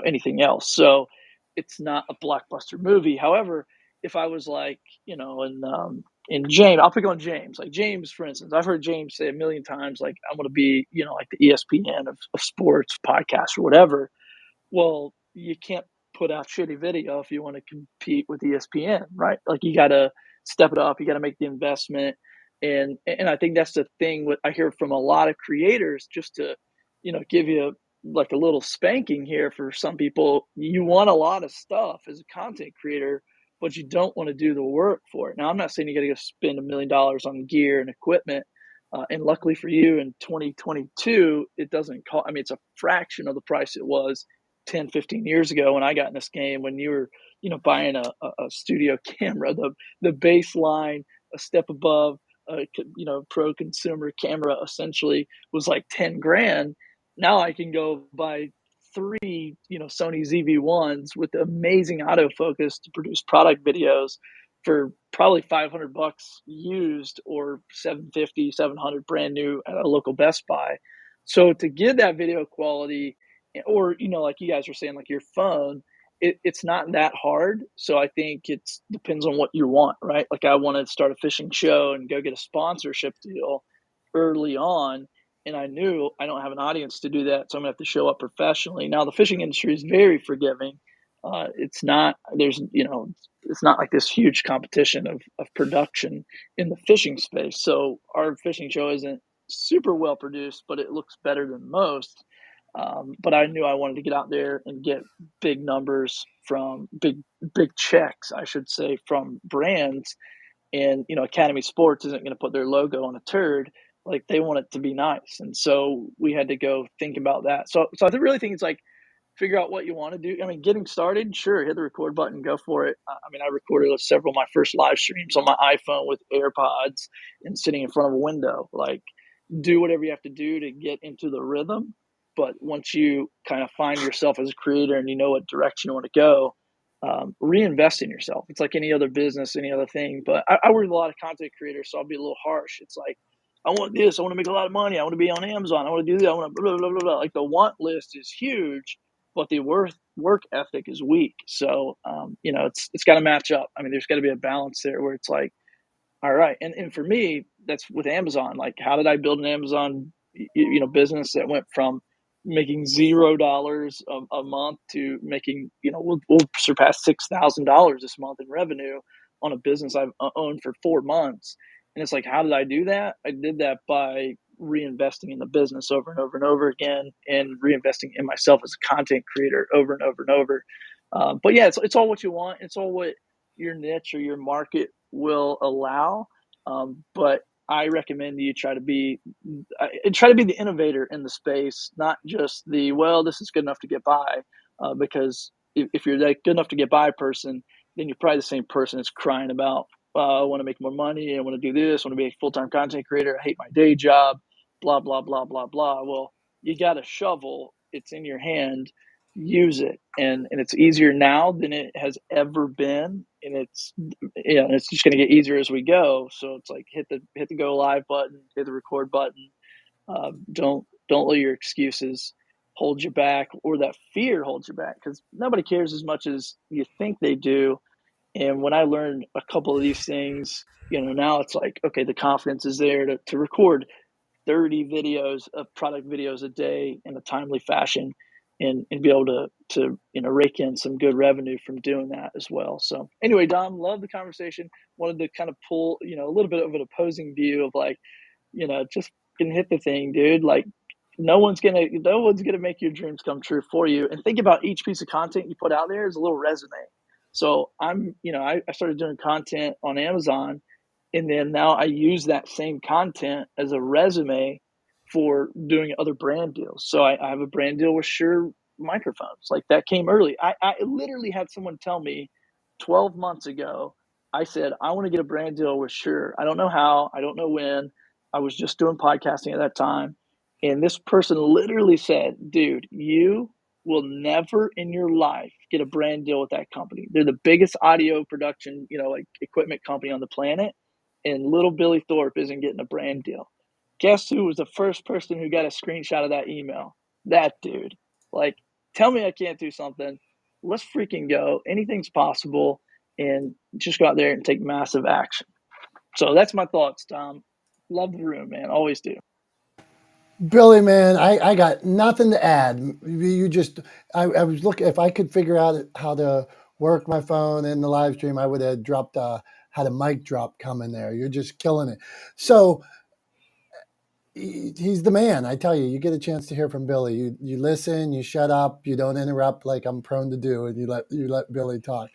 anything else. So it's not a blockbuster movie. However, if I was like, in James, I'll pick on James. Like James, for instance, I've heard James say a million times, like I want to be, like the ESPN of sports podcast or whatever. Well, you can't put out shitty video if you want to compete with ESPN, right? Like you got to step it up. You got to make the investment, and I think that's the thing. What I hear from a lot of creators, just to give you like a little spanking here for some people. You want a lot of stuff as a content creator, but you don't want to do the work for it. Now, I'm not saying you got to go spend $1 million on gear and equipment. And luckily for you, in 2022, it doesn't cost. I mean, it's a fraction of the price it was 10, 15 years ago when I got in this game, when you were, buying a studio camera, the baseline, a step above, pro consumer camera essentially was like 10 grand. Now I can go buy three, Sony ZV-1s with amazing autofocus to produce product videos for probably 500 bucks used, or 750, 700 brand new at a local Best Buy. So to get that video quality, or like you guys were saying, like your phone, it's not that hard. So I think it depends on what you want, right? Like I want to start a fishing show and go get a sponsorship deal early on, and I knew I don't have an audience to do that, so I'm gonna have to show up professionally. Now the fishing industry is very forgiving. It's not there's it's not like this huge competition of production in the fishing space. So our fishing show isn't super well produced, but it looks better than most. But I knew I wanted to get out there and get big numbers from big checks, I should say, from brands. And Academy Sports isn't going to put their logo on a turd. Like they want it to be nice, and so we had to go think about that. So I really think it's like figure out what you want to do. I mean, getting started, sure, hit the record button, go for it. I mean, I recorded several of my first live streams on my iPhone with AirPods and sitting in front of a window. Like, do whatever you have to do to get into the rhythm. But once you kind of find yourself as a creator and you know what direction you want to go, reinvest in yourself. It's like any other business, any other thing. But I work with a lot of content creators, so I'll be a little harsh. It's like, I want this. I want to make a lot of money. I want to be on Amazon. I want to do that. I want to blah, blah, blah, blah. Like the want list is huge, but the work ethic is weak. So, it's got to match up. I mean, there's got to be a balance there where it's like, all right. And for me, that's with Amazon. Like, how did I build an Amazon, business that went from making $0 a month to making, we'll surpass $6,000 this month in revenue on a business I've owned for 4 months. And it's like, how did I do that? I did that by reinvesting in the business over and over and over again, and reinvesting in myself as a content creator over and over and over. But yeah, it's all what you want. It's all what your niche or your market will allow. But I recommend you try to be the innovator in the space, not just this is good enough to get by. Because if you're that good enough to get by person, then you're probably the same person that's crying about, I want to make more money, I want to do this, I want to be a full-time content creator, I hate my day job, blah blah blah blah blah. Well, you got a shovel, it's in your hand. use it. And it's easier now than it has ever been. And it's, it's just going to get easier as we go. So it's like hit the go live button, hit the record button. Don't let your excuses hold you back, or that fear holds you back, because nobody cares as much as you think they do. And when I learned a couple of these things, now it's like, okay, the confidence is there to record 30 videos of product videos a day in a timely fashion, and be able to rake in some good revenue from doing that as well. So anyway, Dom, love the conversation. Wanted to kind of pull a little bit of an opposing view of like, just can hit the thing, dude. Like no one's gonna make your dreams come true for you. And think about each piece of content you put out there as a little resume. So I started doing content on Amazon, and then now I use that same content as a resume for doing other brand deals. So I have a brand deal with Shure microphones. Like that came early. I literally had someone tell me 12 months ago, I said, I want to get a brand deal with Shure. I don't know how, I don't know when. I was just doing podcasting at that time. And this person literally said, dude, you will never in your life get a brand deal with that company. They're the biggest audio production, like equipment company on the planet. And little Billy Thorpe isn't getting a brand deal. Guess who was the first person who got a screenshot of that email? That dude. Like, tell me I can't do something. Let's freaking go. Anything's possible. And just go out there and take massive action. So that's my thoughts, Tom. Love the room, man. Always do. Billy, man, I got nothing to add. You just, I was looking, if I could figure out how to work my phone in the live stream, I would have dropped, had a mic drop come in there. You're just killing it. So he's the man. I tell you, you get a chance to hear from Billy. You listen, you shut up, you don't interrupt like I'm prone to do, and you let Billy talk.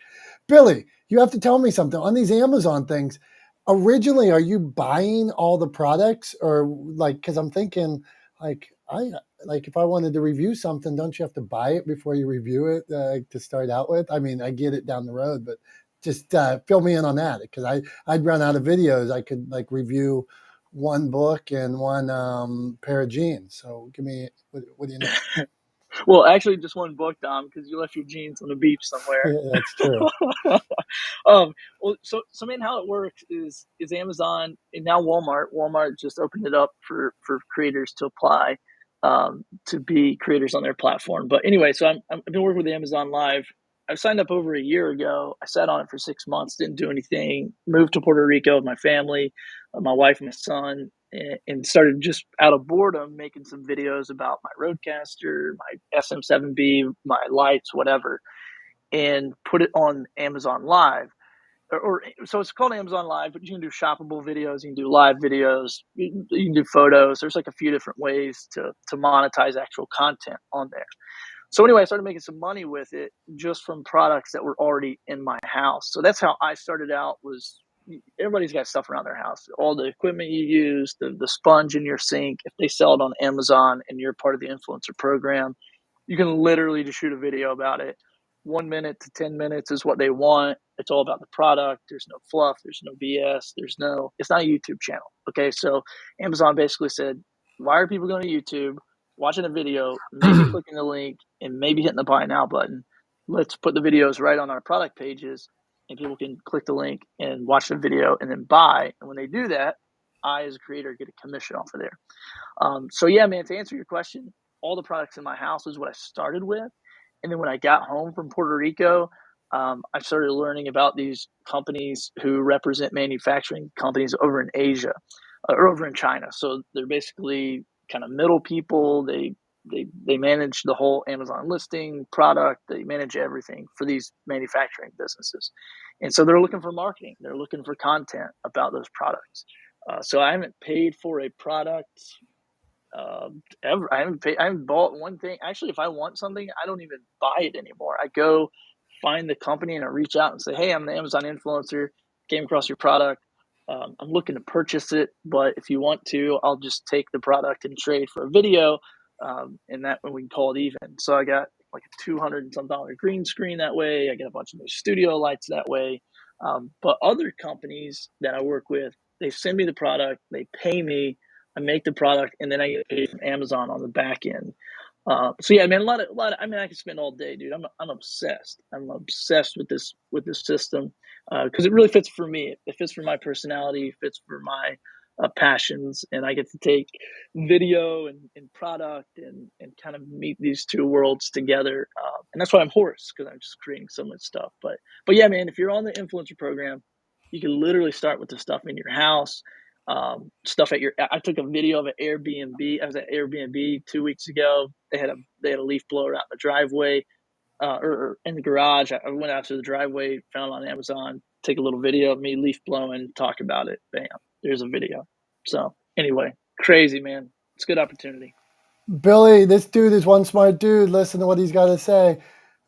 Billy, you have to tell me something on these Amazon things. Originally, are you buying all the products, or like? Because I'm thinking, if I wanted to review something, don't you have to buy it before you review it to start out with? I mean, I get it down the road, but just fill me in on that, because I'd run out of videos. I could like review one book and one pair of jeans. So give me, what do you know? Well, actually, just one book, Dom, because you left your jeans on the beach somewhere. Yeah, that's true. Well, so man, how it works is Amazon and now Walmart. Walmart just opened it up for creators to apply to be creators on their platform. But anyway, so I've been working with Amazon Live. I signed up over a year ago. I sat on it for 6 months, didn't do anything. Moved to Puerto Rico with my family, my wife and my son, and started just out of boredom making some videos about my Rodecaster, my SM7B, my lights, whatever, and put it on Amazon Live. So it's called Amazon Live, but you can do shoppable videos, you can do live videos, you can do photos. There's like a few different ways to monetize actual content on there. So anyway, I started making some money with it just from products that were already in my house. So that's how I started out. Was everybody's got stuff around their house, all the equipment you use, the sponge in your sink. If they sell it on Amazon and you're part of the influencer program, you can literally just shoot a video about it. 1 minute to 10 minutes is what they want. It's all about the product. There's no fluff. There's no BS. It's not a YouTube channel. Okay. So Amazon basically said, why are people going to YouTube, watching a video, maybe clicking the link, and maybe hitting the buy now button? Let's put the videos right on our product pages, and people can click the link and watch the video and then buy. And when they do that, I, as a creator, get a commission off of there. So yeah, man, to answer your question, all the products in my house is what I started with. And then when I got home from Puerto Rico, I started learning about these companies who represent manufacturing companies over in Asia or over in China. So they're basically kind of middle people. They manage the whole Amazon listing product. They manage everything for these manufacturing businesses. And so they're looking for marketing. They're looking for content about those products. So I haven't paid for a product ever. I haven't bought one thing. Actually, if I want something, I don't even buy it anymore. I go find the company and I reach out and say, hey, I'm the Amazon influencer, came across your product. I'm looking to purchase it, but if you want to, I'll just take the product and trade for a video. And that when we can call it even. So I got like a $200 and some green screen that way. I get a bunch of new studio lights that way. But other companies that I work with, they send me the product, they pay me, I make the product, and then I get paid from Amazon on the back end. So yeah, man, a lot of. I mean, I could spend all day, dude. I'm obsessed. I'm obsessed with this system because it really fits for me. It fits for my personality. It fits for my passions, and I get to take video and product and kind of meet these two worlds together. And that's why I'm hoarse, because I'm just creating so much stuff. But yeah, man, if you're on the influencer program, you can literally start with the stuff in your house. Stuff at your. I took a video of an Airbnb. I was at Airbnb 2 weeks ago. They had a leaf blower out in the driveway, or in the garage. I went out to the driveway, found it on Amazon. Take a little video of me leaf blowing, talk about it. Bam, there's a video. So anyway, crazy, man. It's a good opportunity. Billy, this dude is one smart dude. Listen to what he's got to say.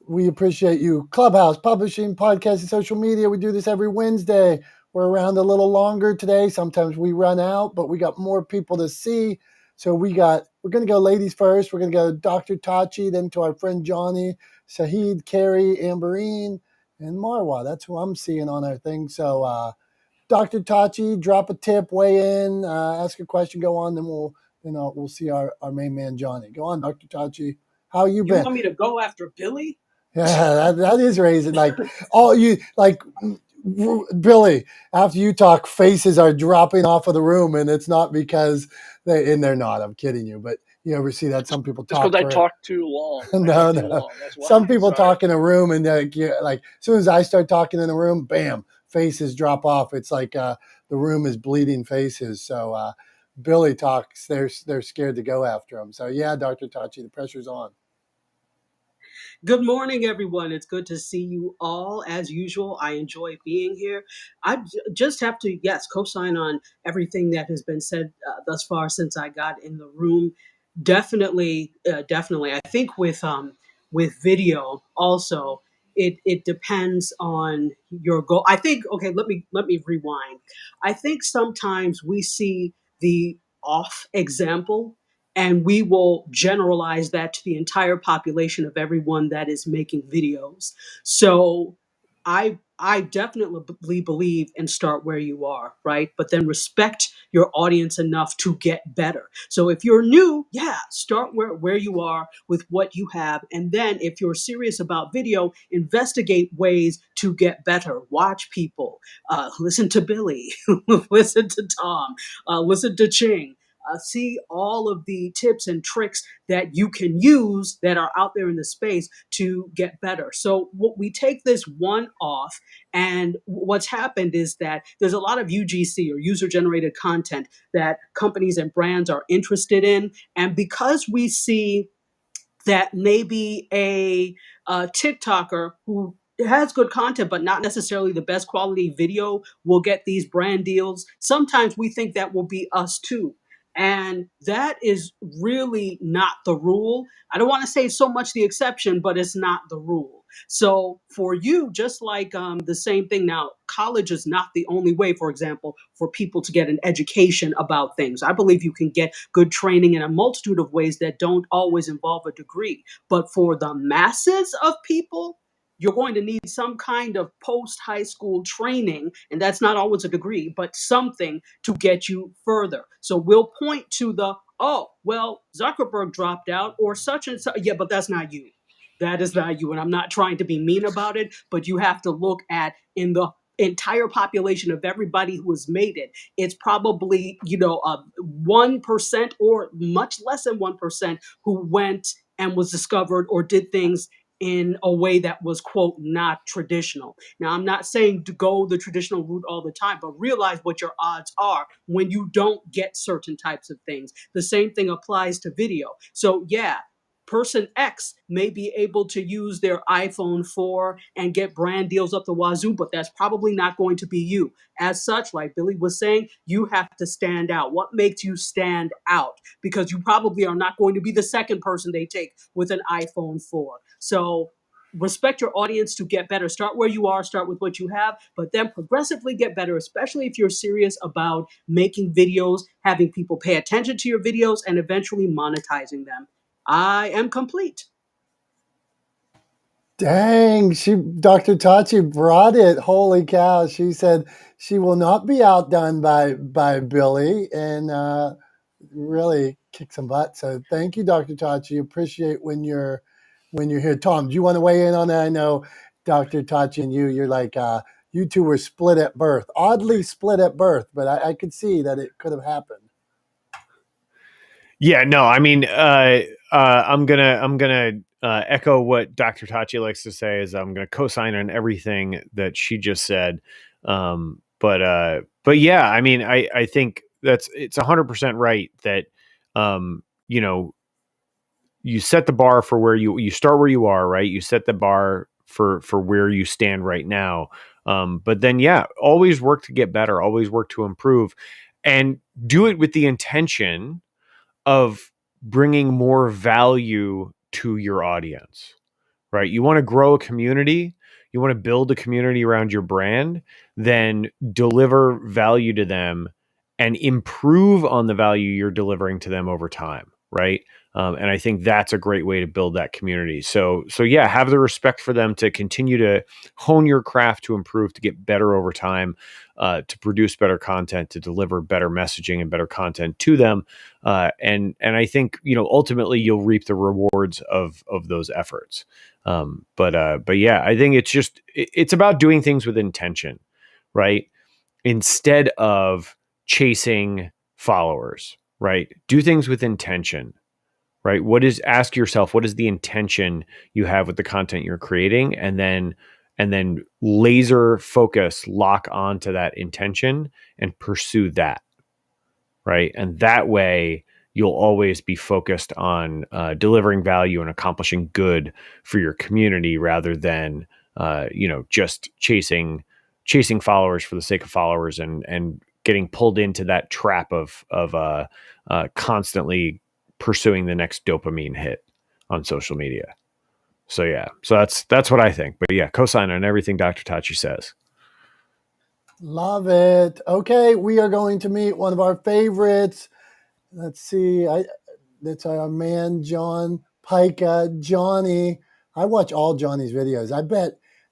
We appreciate you. Clubhouse, publishing, podcasting, social media. We do this every Wednesday. We're around a little longer today. Sometimes we run out, but we got more people to see. So we're going to go ladies first. We're going to go Dr. Tachi, then to our friend Johnny, Shahid, Carrie, Amberine, and Marwa. That's who I'm seeing on our thing. So Dr. Tachi, drop a tip, weigh in, ask a question, go on, then we'll see our main man Johnny. Go on, Dr. Tachi. How you been? You want me to go after Billy? Yeah, that is raising. Like, all you, like, Billy, after you talk, faces are dropping off of the room, and it's not because they're not. I'm kidding you, but you ever see that some people Just talk because I for talk too long. no. That's why. Some people Sorry. talk in a room, and like as soon as I start talking in a room, bam, faces drop off. It's like the room is bleeding faces. So Billy talks. They're scared to go after him. So yeah, Dr. Tachi, the pressure's on. Good morning, everyone. It's good to see you all. As usual, I enjoy being here. Just have to, yes, co-sign on everything that has been said thus far since I got in the room. Definitely. I think with video also, it depends on your goal. I think. Okay, let me rewind. I think sometimes we see the off example, and we will generalize that to the entire population of everyone that is making videos. So I definitely believe in start where you are, right? But then respect your audience enough to get better. So if you're new, yeah, start where you are with what you have. And then if you're serious about video, investigate ways to get better. Watch people, listen to Billy, listen to Tom, listen to Ching. See all of the tips and tricks that you can use that are out there in the space to get better. So we take this one off, and what's happened is that there's a lot of UGC, or user generated content, that companies and brands are interested in. And because we see that maybe a TikToker who has good content but not necessarily the best quality video will get these brand deals, sometimes we think that will be us too. And that is really not the rule. I don't want to say so much the exception, but it's not the rule. So for you, just like the same thing now, college is not the only way, for example, for people to get an education about things. I believe you can get good training in a multitude of ways that don't always involve a degree. But for the masses of people, you're going to need some kind of post high school training, and that's not always a degree, but something to get you further. So we'll point to the, oh, well, Zuckerberg dropped out, or such and such. Yeah, but that's not you. That is not you. And I'm not trying to be mean about it, but you have to look at in the entire population of everybody who has made it, it's probably 1% or much less than 1% who went and was discovered or did things in a way that was, quote, not traditional. Now, I'm not saying to go the traditional route all the time, but realize what your odds are when you don't get certain types of things. The same thing applies to video. So yeah, person X may be able to use their iPhone 4 and get brand deals up the wazoo, but that's probably not going to be you. As such, like Billy was saying, you have to stand out. What makes you stand out? Because you probably are not going to be the second person they take with an iPhone 4. So respect your audience to get better. Start where you are, start with what you have, but then progressively get better, especially if you're serious about making videos, having people pay attention to your videos, and eventually monetizing them. I am complete. Dang, Dr. Tachi brought it. Holy cow. She said she will not be outdone by Billy. And really kick some butt. So thank you, Dr. Tachi. Appreciate when you're here. Tom, do you want to weigh in on that? I know Dr. Tachi and you're like you two were split at birth, oddly split at birth, but I could see that it could have happened. Yeah, no, I mean, I'm gonna echo what Dr. Tachi likes to say. Is I'm gonna co-sign on everything that she just said. But yeah, I mean, I think it's 100% right that you know, you set the bar for where you start where you are, right? You set the bar for where you stand right now. But then yeah, always work to get better, always work to improve, and do it with the intention of bringing more value to your audience, right? You want to grow a community, you want to build a community around your brand, then deliver value to them and improve on the value you're delivering to them over time, right? And I think that's a great way to build that community. So yeah, have the respect for them to continue to hone your craft, to improve, to get better over time, to produce better content, to deliver better messaging and better content to them. And I think ultimately you'll reap the rewards of those efforts. But yeah, I think it's about doing things with intention, right? Instead of chasing followers, right? Do things with intention, right? Ask yourself, what is the intention you have with the content you're creating? And then laser focus, lock onto that intention and pursue that, right? And that way you'll always be focused on delivering value and accomplishing good for your community rather than just chasing followers for the sake of followers and getting pulled into that trap of constantly pursuing the next dopamine hit on social media. So yeah, so that's what I think. But yeah, co-sign on everything Dr. Tachi says. Love it. Okay, we are going to meet one of our favorites. Let's see. That's our man John Pica. Johnny. I watch all Johnny's videos.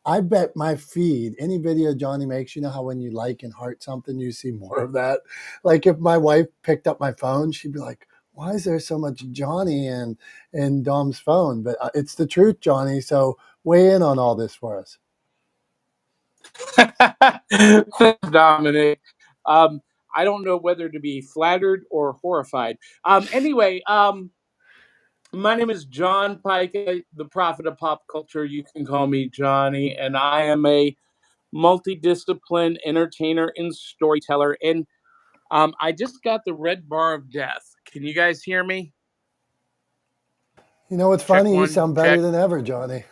I bet my feed, any video Johnny makes, you know how when you like and heart something, you see more of that. Like if my wife picked up my phone, she'd be like, "Why is there so much Johnny in Dom's phone?" But it's the truth, Johnny. So weigh in on all this for us. Thanks, Dominic. I don't know whether to be flattered or horrified. Anyway, my name is John Pica, the prophet of pop culture. You can call me Johnny, and I am a multidisciplined entertainer and storyteller. And I just got the red bar of death. Can you guys hear me? You know what's Check funny? You one, sound better check. than ever, Johnny.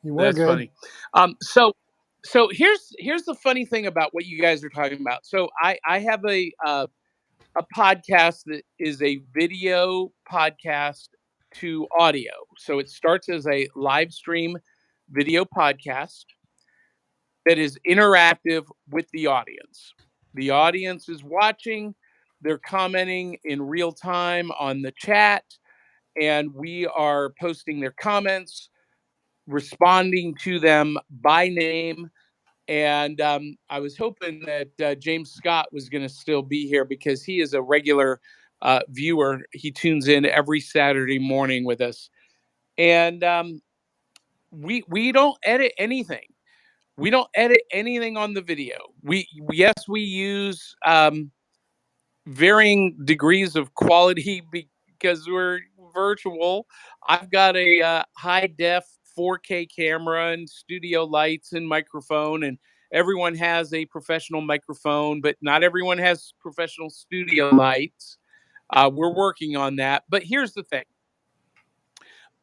You were That's good. funny. So here's the funny thing about what you guys are talking about. So I have a podcast that is a video podcast to audio. So it starts as a live stream video podcast that is interactive with the audience. The audience is watching, they're commenting in real time on the chat, and we are posting their comments, responding to them by name. And I was hoping that James Scott was going to still be here because he is a regular viewer. He tunes in every Saturday morning with us. And we don't edit anything. We don't edit anything on the video. Yes, we use varying degrees of quality because we're virtual. I've got a high def 4K camera and studio lights and microphone, and everyone has a professional microphone, but not everyone has professional studio lights. We're working on that. But here's the thing.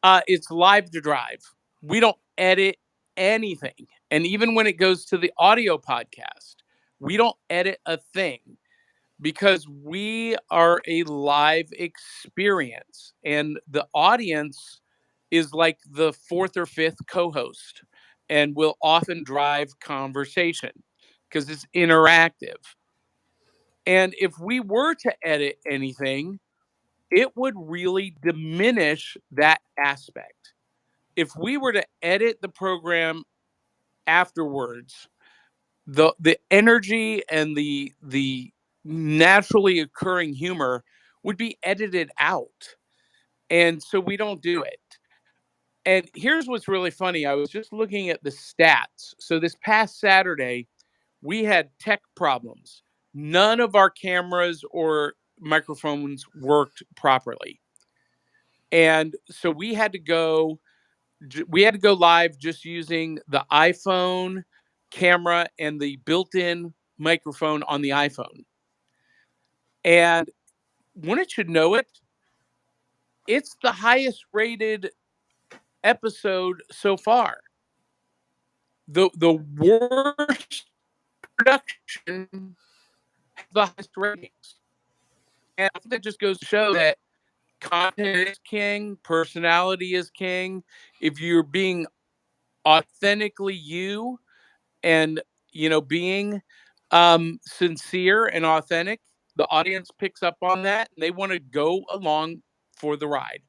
It's live to drive. We don't edit anything. And even when it goes to the audio podcast, we don't edit a thing because we are a live experience and the audience is like the fourth or fifth co-host and will often drive conversation because it's interactive. And if we were to edit anything, it would really diminish that aspect. If we were to edit the program afterwards, the energy and the naturally occurring humor would be edited out. And so we don't do it. And here's what's really funny. I was just looking at the stats. So this past Saturday, we had tech problems. None of our cameras or microphones worked properly. And so we had to go live just using the iPhone camera and the built-in microphone on the iPhone. And when it should know it, it's the highest rated episode so far. The worst production has the highest ratings. And I think that just goes to show that content is king, personality is king. If you're being authentically you and being sincere and authentic, the audience picks up on that and they want to go along for the ride.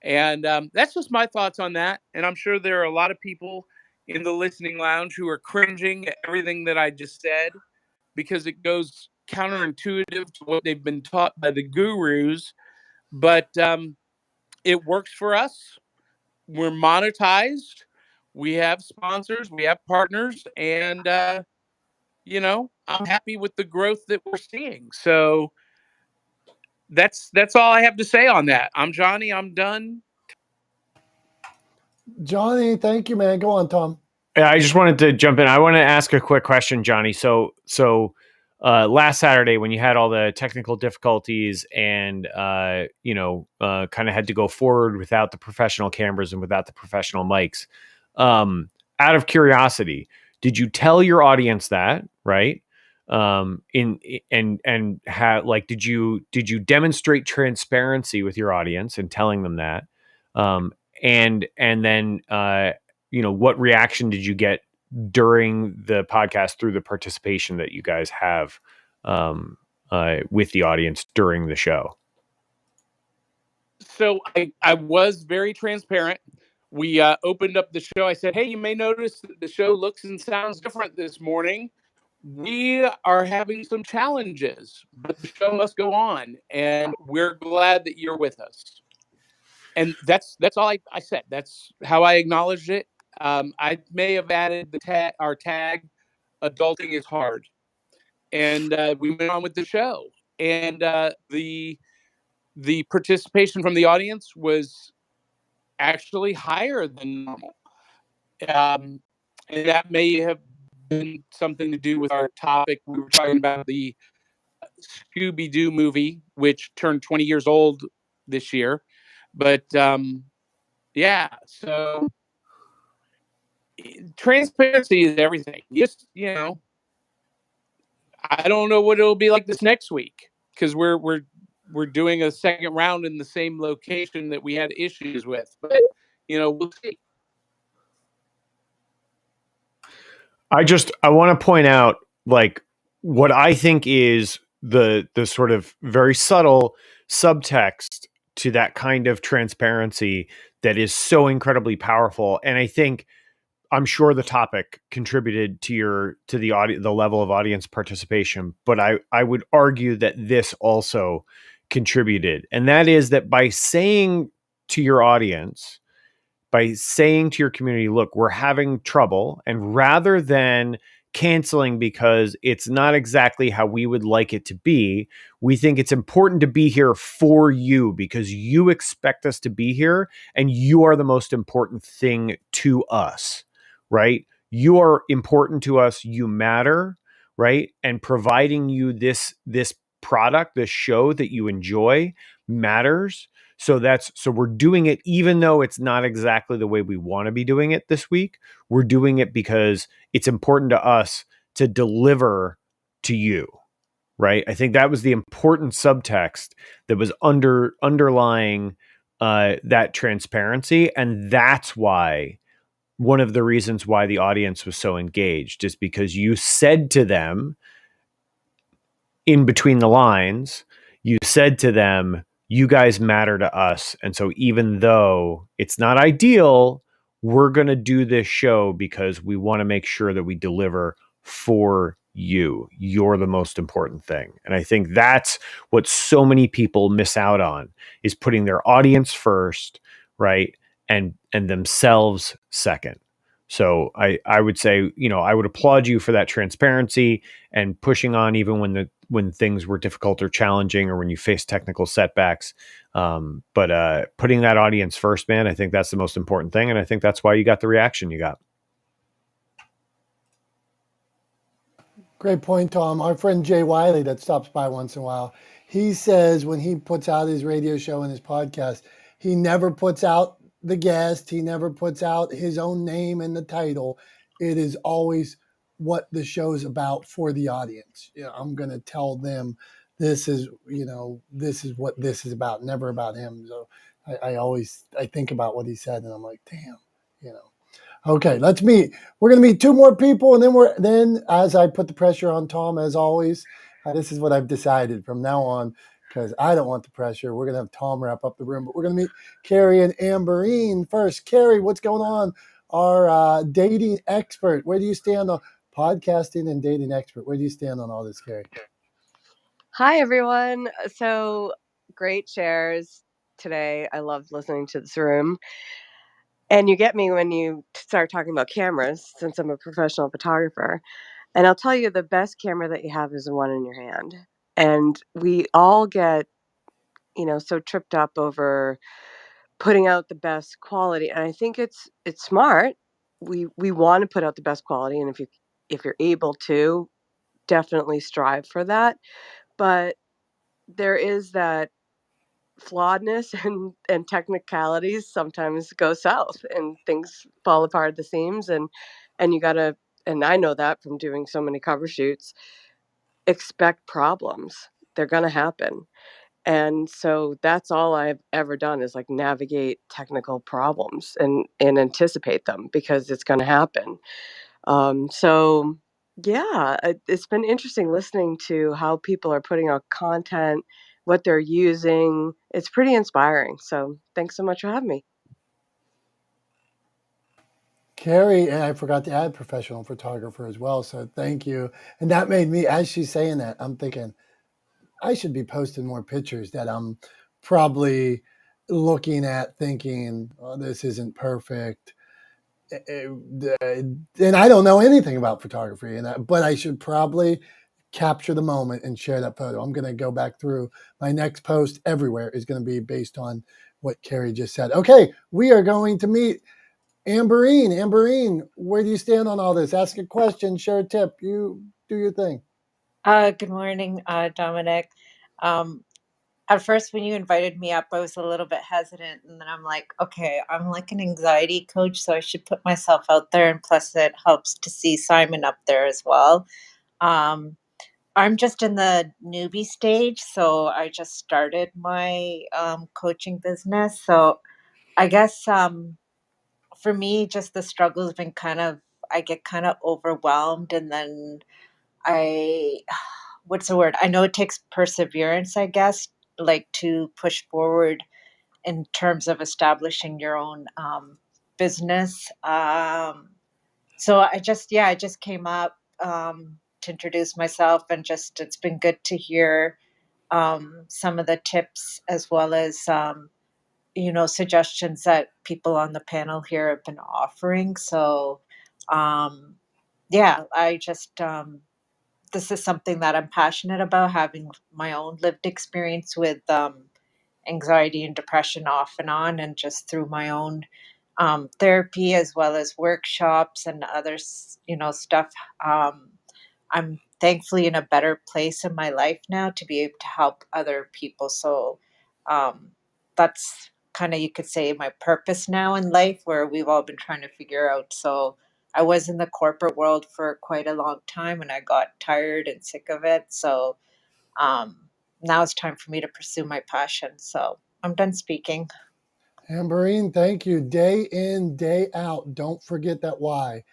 And that's just my thoughts on that. And I'm sure there are a lot of people in the listening lounge who are cringing at everything that I just said, because it goes counterintuitive to what they've been taught by the gurus. But it works for us. We're monetized. We have sponsors. We have partners. And, I'm happy with the growth that we're seeing. So that's all I have to say on that. I'm Johnny. I'm done. Johnny, thank you, man. Go on, Tom. Yeah, I just wanted to jump in. I want to ask a quick question, Johnny. So last Saturday when you had all the technical difficulties and kind of had to go forward without the professional cameras and without the professional mics, out of curiosity, did you tell your audience that, right? Did you demonstrate transparency with your audience and telling them that? And then what reaction did you get during the podcast through the participation that you guys have with the audience during the show? So I was very transparent. We opened up the show. I said, hey, you may notice that the show looks and sounds different this morning. We are having some challenges, but the show must go on, and we're glad that you're with us. And that's all I said. That's how I acknowledged it. I may have added our tag, adulting is hard. And we went on with the show. And the participation from the audience was actually higher than normal. And that may have been something to do with our topic. We were talking about the Scooby-Doo movie, which turned 20 years old this year. But yeah, so transparency is everything. Just, I don't know what it'll be like this next week, because we're doing a second round in the same location that we had issues with. But we'll see. I want to point out, like, what I think is the sort of very subtle subtext to that kind of transparency that is so incredibly powerful. And I'm sure the topic contributed to the level of audience participation, but I would argue that this also contributed. And that is that by saying to your audience, by saying to your community, look, we're having trouble, and rather than canceling because it's not exactly how we would like it to be, we think it's important to be here for you because you expect us to be here and you are the most important thing to us, right? You are important to us, you matter, right? And providing you this product, this show that you enjoy matters. So we're doing it even though it's not exactly the way we want to be doing it this week. We're doing it because it's important to us to deliver to you, right? I think that was the important subtext that was underlying that transparency. And that's why one of the reasons why the audience was so engaged is because you said to them in between the lines, you said to them, you guys matter to us. And so even though it's not ideal, we're going to do this show because we want to make sure that we deliver for You're the most important thing. And I think that's what so many people miss out on, is putting their audience first, right? And themselves second. So I would say, I would applaud you for that transparency and pushing on even when things were difficult or challenging, or when you faced technical setbacks. But putting that audience first, man, I think that's the most important thing. And I think that's why you got the reaction you got. Great point, Tom. Our friend Jay Wiley that stops by once in a while, he says when he puts out his radio show and his podcast, he never puts out the guest. He never puts out his own name in the title. It is always what the show's about for the audience. I'm going to tell them this is what this is about, never about him. So I think about what he said and I'm like, damn, you know. Okay, let's meet. We're going to meet two more people, and then as I put the pressure on Tom, as always, this is what I've decided from now on, because I don't want the pressure. We're going to have Tom wrap up the room, but we're going to meet Carrie and Amberine first. Carrie, what's going on? Our dating expert. Where do you stand on podcasting and dating expert? Where do you stand on all this, Carrie? Hi, everyone. So great shares today. I loved listening to this room. And you get me when you start talking about cameras, since I'm a professional photographer. And I'll tell you, the best camera that you have is the one in your hand. And we all get, so tripped up over putting out the best quality. And I think it's smart. We want to put out the best quality. And if you're able to, definitely strive for that. But there is that flawedness and technicalities sometimes go south and things fall apart at the seams, and you gotta, and I know that from doing so many cover shoots, expect problems. They're gonna happen. And so that's all I've ever done is like navigate technical problems and anticipate them, because it's gonna happen. So yeah, it's been interesting listening to how people are putting out content, what they're using. It's pretty inspiring. So thanks so much for having me. Carrie, and I forgot to add professional photographer as well. So thank you. And that made me, as she's saying that, I'm thinking, I should be posting more pictures that I'm probably looking at thinking, oh, this isn't perfect. And I don't know anything about photography, but I should probably capture the moment and share that photo. I'm going to go back through my next post everywhere is going to be based on what Carrie just said. Okay, we are going to meet Amberine. Amberine, where do you stand on all this? Ask a question, share a tip. You do your thing. Good morning, Dominic. At first, when you invited me up, I was a little bit hesitant, and then I'm like, okay, I'm like an anxiety coach, so I should put myself out there, and plus it helps to see Simon up there as well. I'm just in the newbie stage, so I just started my coaching business. So I guess for me, just the struggle has been I get kind of overwhelmed, and then what's the word? I know it takes perseverance, I guess, like to push forward in terms of establishing your own business. So I just came up to introduce myself, and just it's been good to hear some of the tips, as well as suggestions that people on the panel here have been offering. So I just this is something that I'm passionate about, having my own lived experience with anxiety and depression off and on, and just through my own therapy, as well as workshops and other, stuff. I'm thankfully in a better place in my life now to be able to help other people. So that's kind of, you could say, my purpose now in life, where we've all been trying to figure out. So I was in the corporate world for quite a long time, and I got tired and sick of it. So now it's time for me to pursue my passion. So I'm done speaking. Amberine, thank you. Day in, day out. Don't forget that why.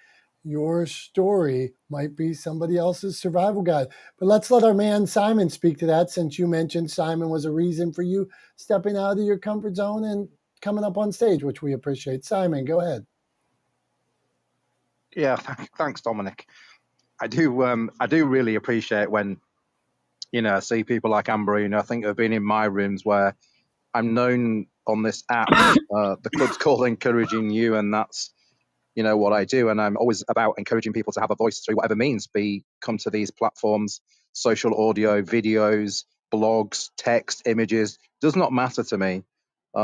Your story might be somebody else's survival guide. But let's let our man Simon speak to that, since you mentioned Simon was a reason for you stepping out of your comfort zone and coming up on stage, which we appreciate. Simon, go ahead. Yeah, thanks, Dominic. I do really appreciate when, I see people like Amber, I think have been in my rooms where I'm known on this app. The club's called Encouraging You, and that's what I do. And I'm always about encouraging people to have a voice through whatever means, come to these platforms, social audio, videos, blogs, text, images, does not matter to me.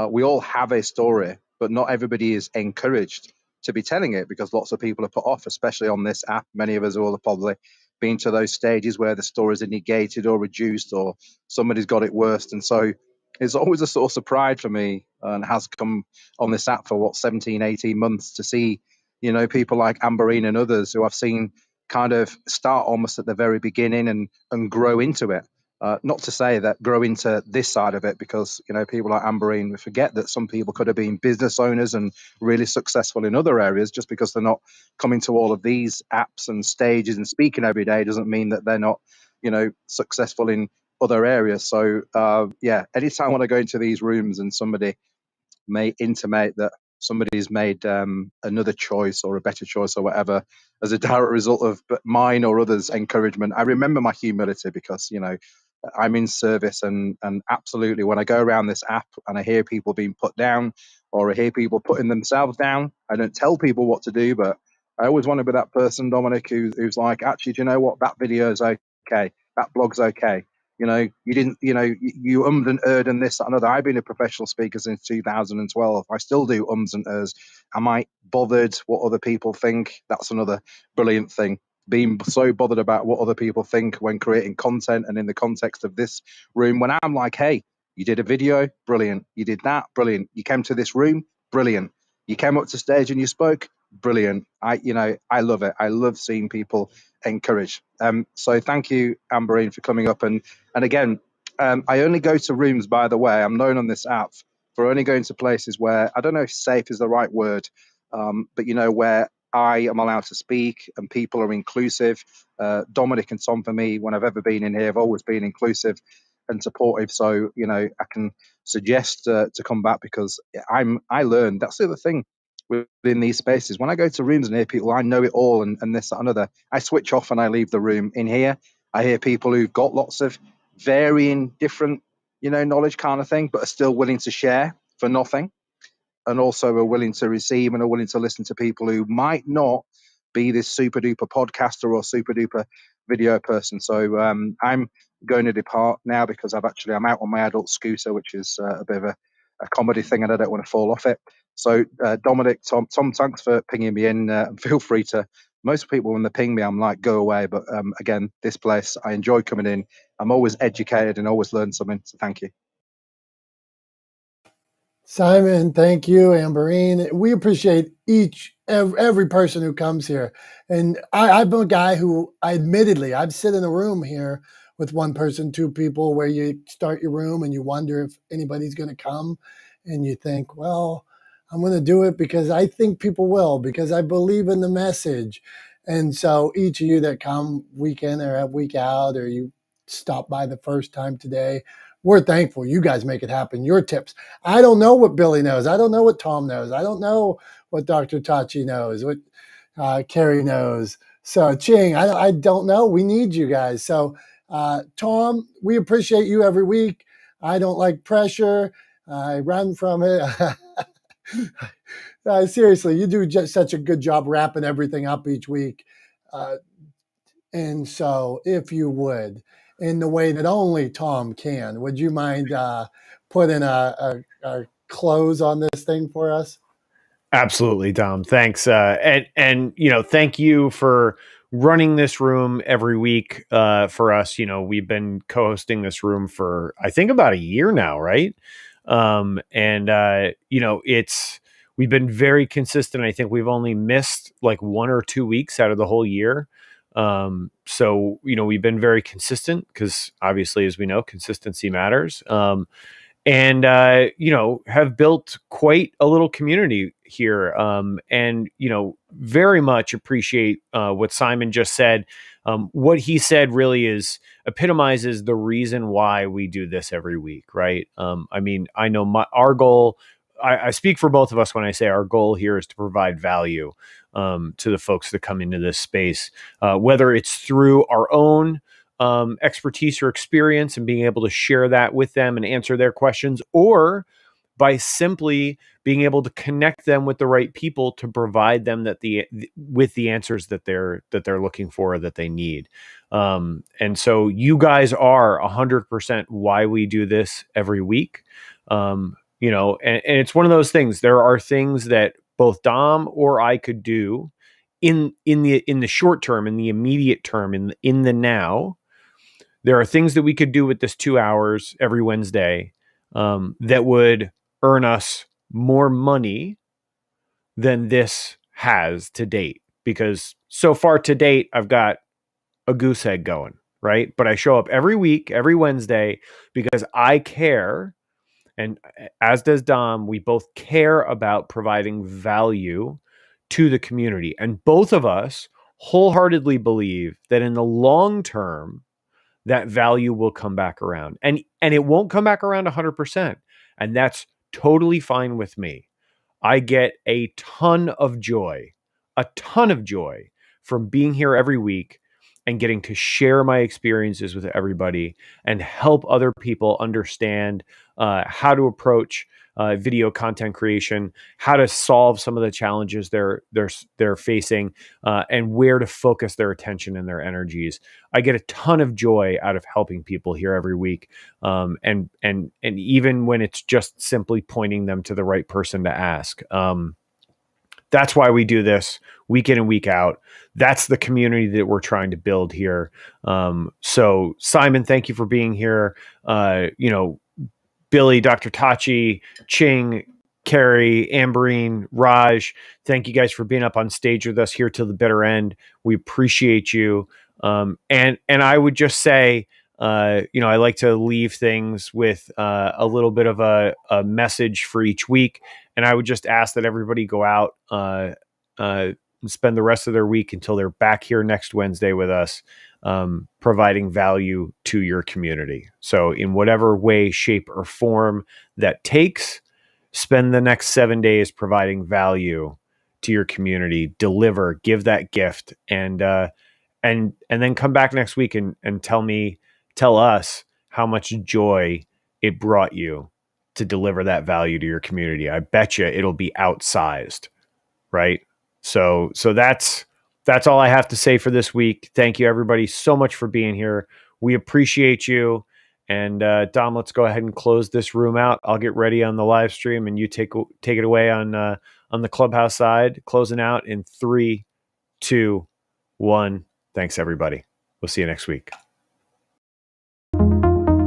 We all have a story, but not everybody is encouraged to be telling it because lots of people are put off, especially on this app. Many of us will have probably been to those stages where the stories are negated or reduced or somebody's got it worse. And so it's always a source of pride for me and has come on this app for 17, 18 months to see people like Amberine and others who I've seen kind of start almost at the very beginning and grow into it. Not to say that grow into this side of it, because people like Amberine, we forget that some people could have been business owners and really successful in other areas. Just because they're not coming to all of these apps and stages and speaking every day doesn't mean that they're not successful in other areas. So anytime when I go into these rooms and somebody may intimate that somebody's made another choice or a better choice or whatever as a direct result of mine or others' encouragement, I remember my humility because I'm in service, and absolutely when I go around this app and I hear people being put down or I hear people putting themselves down, I don't tell people what to do, but I always want to be that person, Dominic, who's like, actually, do you know what, that video is okay, that blog's okay. You didn't, you ummed and erred and this, that, and other. I've been a professional speaker since 2012. I still do ums and ers. Am I bothered what other people think? That's another brilliant thing. Being so bothered about what other people think when creating content, and in the context of this room, when I'm like, hey, you did a video, brilliant. You did that, brilliant. You came to this room, brilliant. You came up to stage and you spoke, brilliant. I love it. I love seeing people encouraged. So thank you, Amberine, for coming up. And again, I only go to rooms, by the way, I'm known on this app for only going to places where, I don't know if safe is the right word, but where I am allowed to speak and people are inclusive. Dominic and Tom, for me, when I've ever been in here, have always been inclusive and supportive. So, I can suggest to come back because I learn. That's the other thing within these spaces. When I go to rooms and hear people, I know it all and this, that, and other, I switch off and I leave the room. In here, I hear people who've got lots of varying different, knowledge kind of thing, but are still willing to share for nothing, and also are willing to receive and are willing to listen to people who might not be this super duper podcaster or super duper video person. So I'm going to depart now because I'm out on my adult scooter, which is a bit of a comedy thing, and I don't want to fall off it. So Dominic, Tom, thanks for pinging me in. Feel free to. Most people, when they ping me, I'm like, go away. But again, this place, I enjoy coming in. I'm always educated and always learn something. So thank you. Simon, thank you, Amberine. We appreciate every person who comes here. And I'm a guy who, admittedly, I've sit in a room here with one person, two people, where you start your room and you wonder if anybody's going to come. And you think, well, I'm going to do it because I think people will, because I believe in the message. And so each of you that come week in or week out, or you stop by the first time today, we're thankful. You guys make it happen. Your tips. I don't know what Billy knows. I don't know what Tom knows. I don't know what Dr. Tachi knows, what Carrie knows. So Ching, I don't know. We need you guys. So Tom, we appreciate you every week. I don't like pressure. I run from it. Seriously, you do just such a good job wrapping everything up each week. And so if you would, in the way that only Tom can, would you mind putting a close on this thing for us? Absolutely, Dom. Thanks. And thank you for running this room every week for us. We've been co-hosting this room for, I think, about a year now, right? We've been very consistent. I think we've only missed like 1 or 2 weeks out of the whole year. So we've been very consistent because obviously, as we know, consistency matters. And have built quite a little community here, and very much appreciate what Simon just said. What he said really epitomizes the reason why we do this every week, right? I know our goal, I speak for both of us when I say our goal here is to provide value to the folks that come into this space, whether it's through our own expertise or experience and being able to share that with them and answer their questions, or by simply being able to connect them with the right people to provide them with the answers that they're looking for or that they need. And so you guys are 100% why we do this every week. And it's one of those things. There are things that both Dom or I could do in the short term, in the immediate term, in the now. There are things that we could do with this 2 hours every Wednesday that would earn us more money than this has to date. Because so far to date, I've got a goose egg going, right? But I show up every week, every Wednesday, because I care. And as does Dom, we both care about providing value to the community. And both of us wholeheartedly believe that in the long term, that value will come back around. And it won't come back around 100%. And that's totally fine with me. I get a ton of joy from being here every week and getting to share my experiences with everybody and help other people understand how to approach video content creation, how to solve some of the challenges they're facing, and where to focus their attention and their energies. I get a ton of joy out of helping people here every week, and even when it's just simply pointing them to the right person to ask. That's why we do this week in and week out. That's the community that we're trying to build here. So Simon, thank you for being here. Billy, Dr. Tachi, Ching, Carrie, Amberine, Raj, thank you guys for being up on stage with us here till the bitter end. We appreciate you. And I would just say, I like to leave things with a little bit of a message for each week. And I would just ask that everybody go out and spend the rest of their week until they're back here next Wednesday with us, providing value to your community. So in whatever way, shape, or form that takes, spend the next 7 days providing value to your community, give that gift, and then come back next week and tell us how much joy it brought you to deliver that value to your community. I bet you it'll be outsized, right? So that's all I have to say for this week. Thank you everybody so much for being here. We appreciate you. And Dom, let's go ahead and close this room out. I'll get ready on the live stream, and you take it away on the Clubhouse side, closing out in 3, 2, 1. Thanks everybody. We'll see you next week.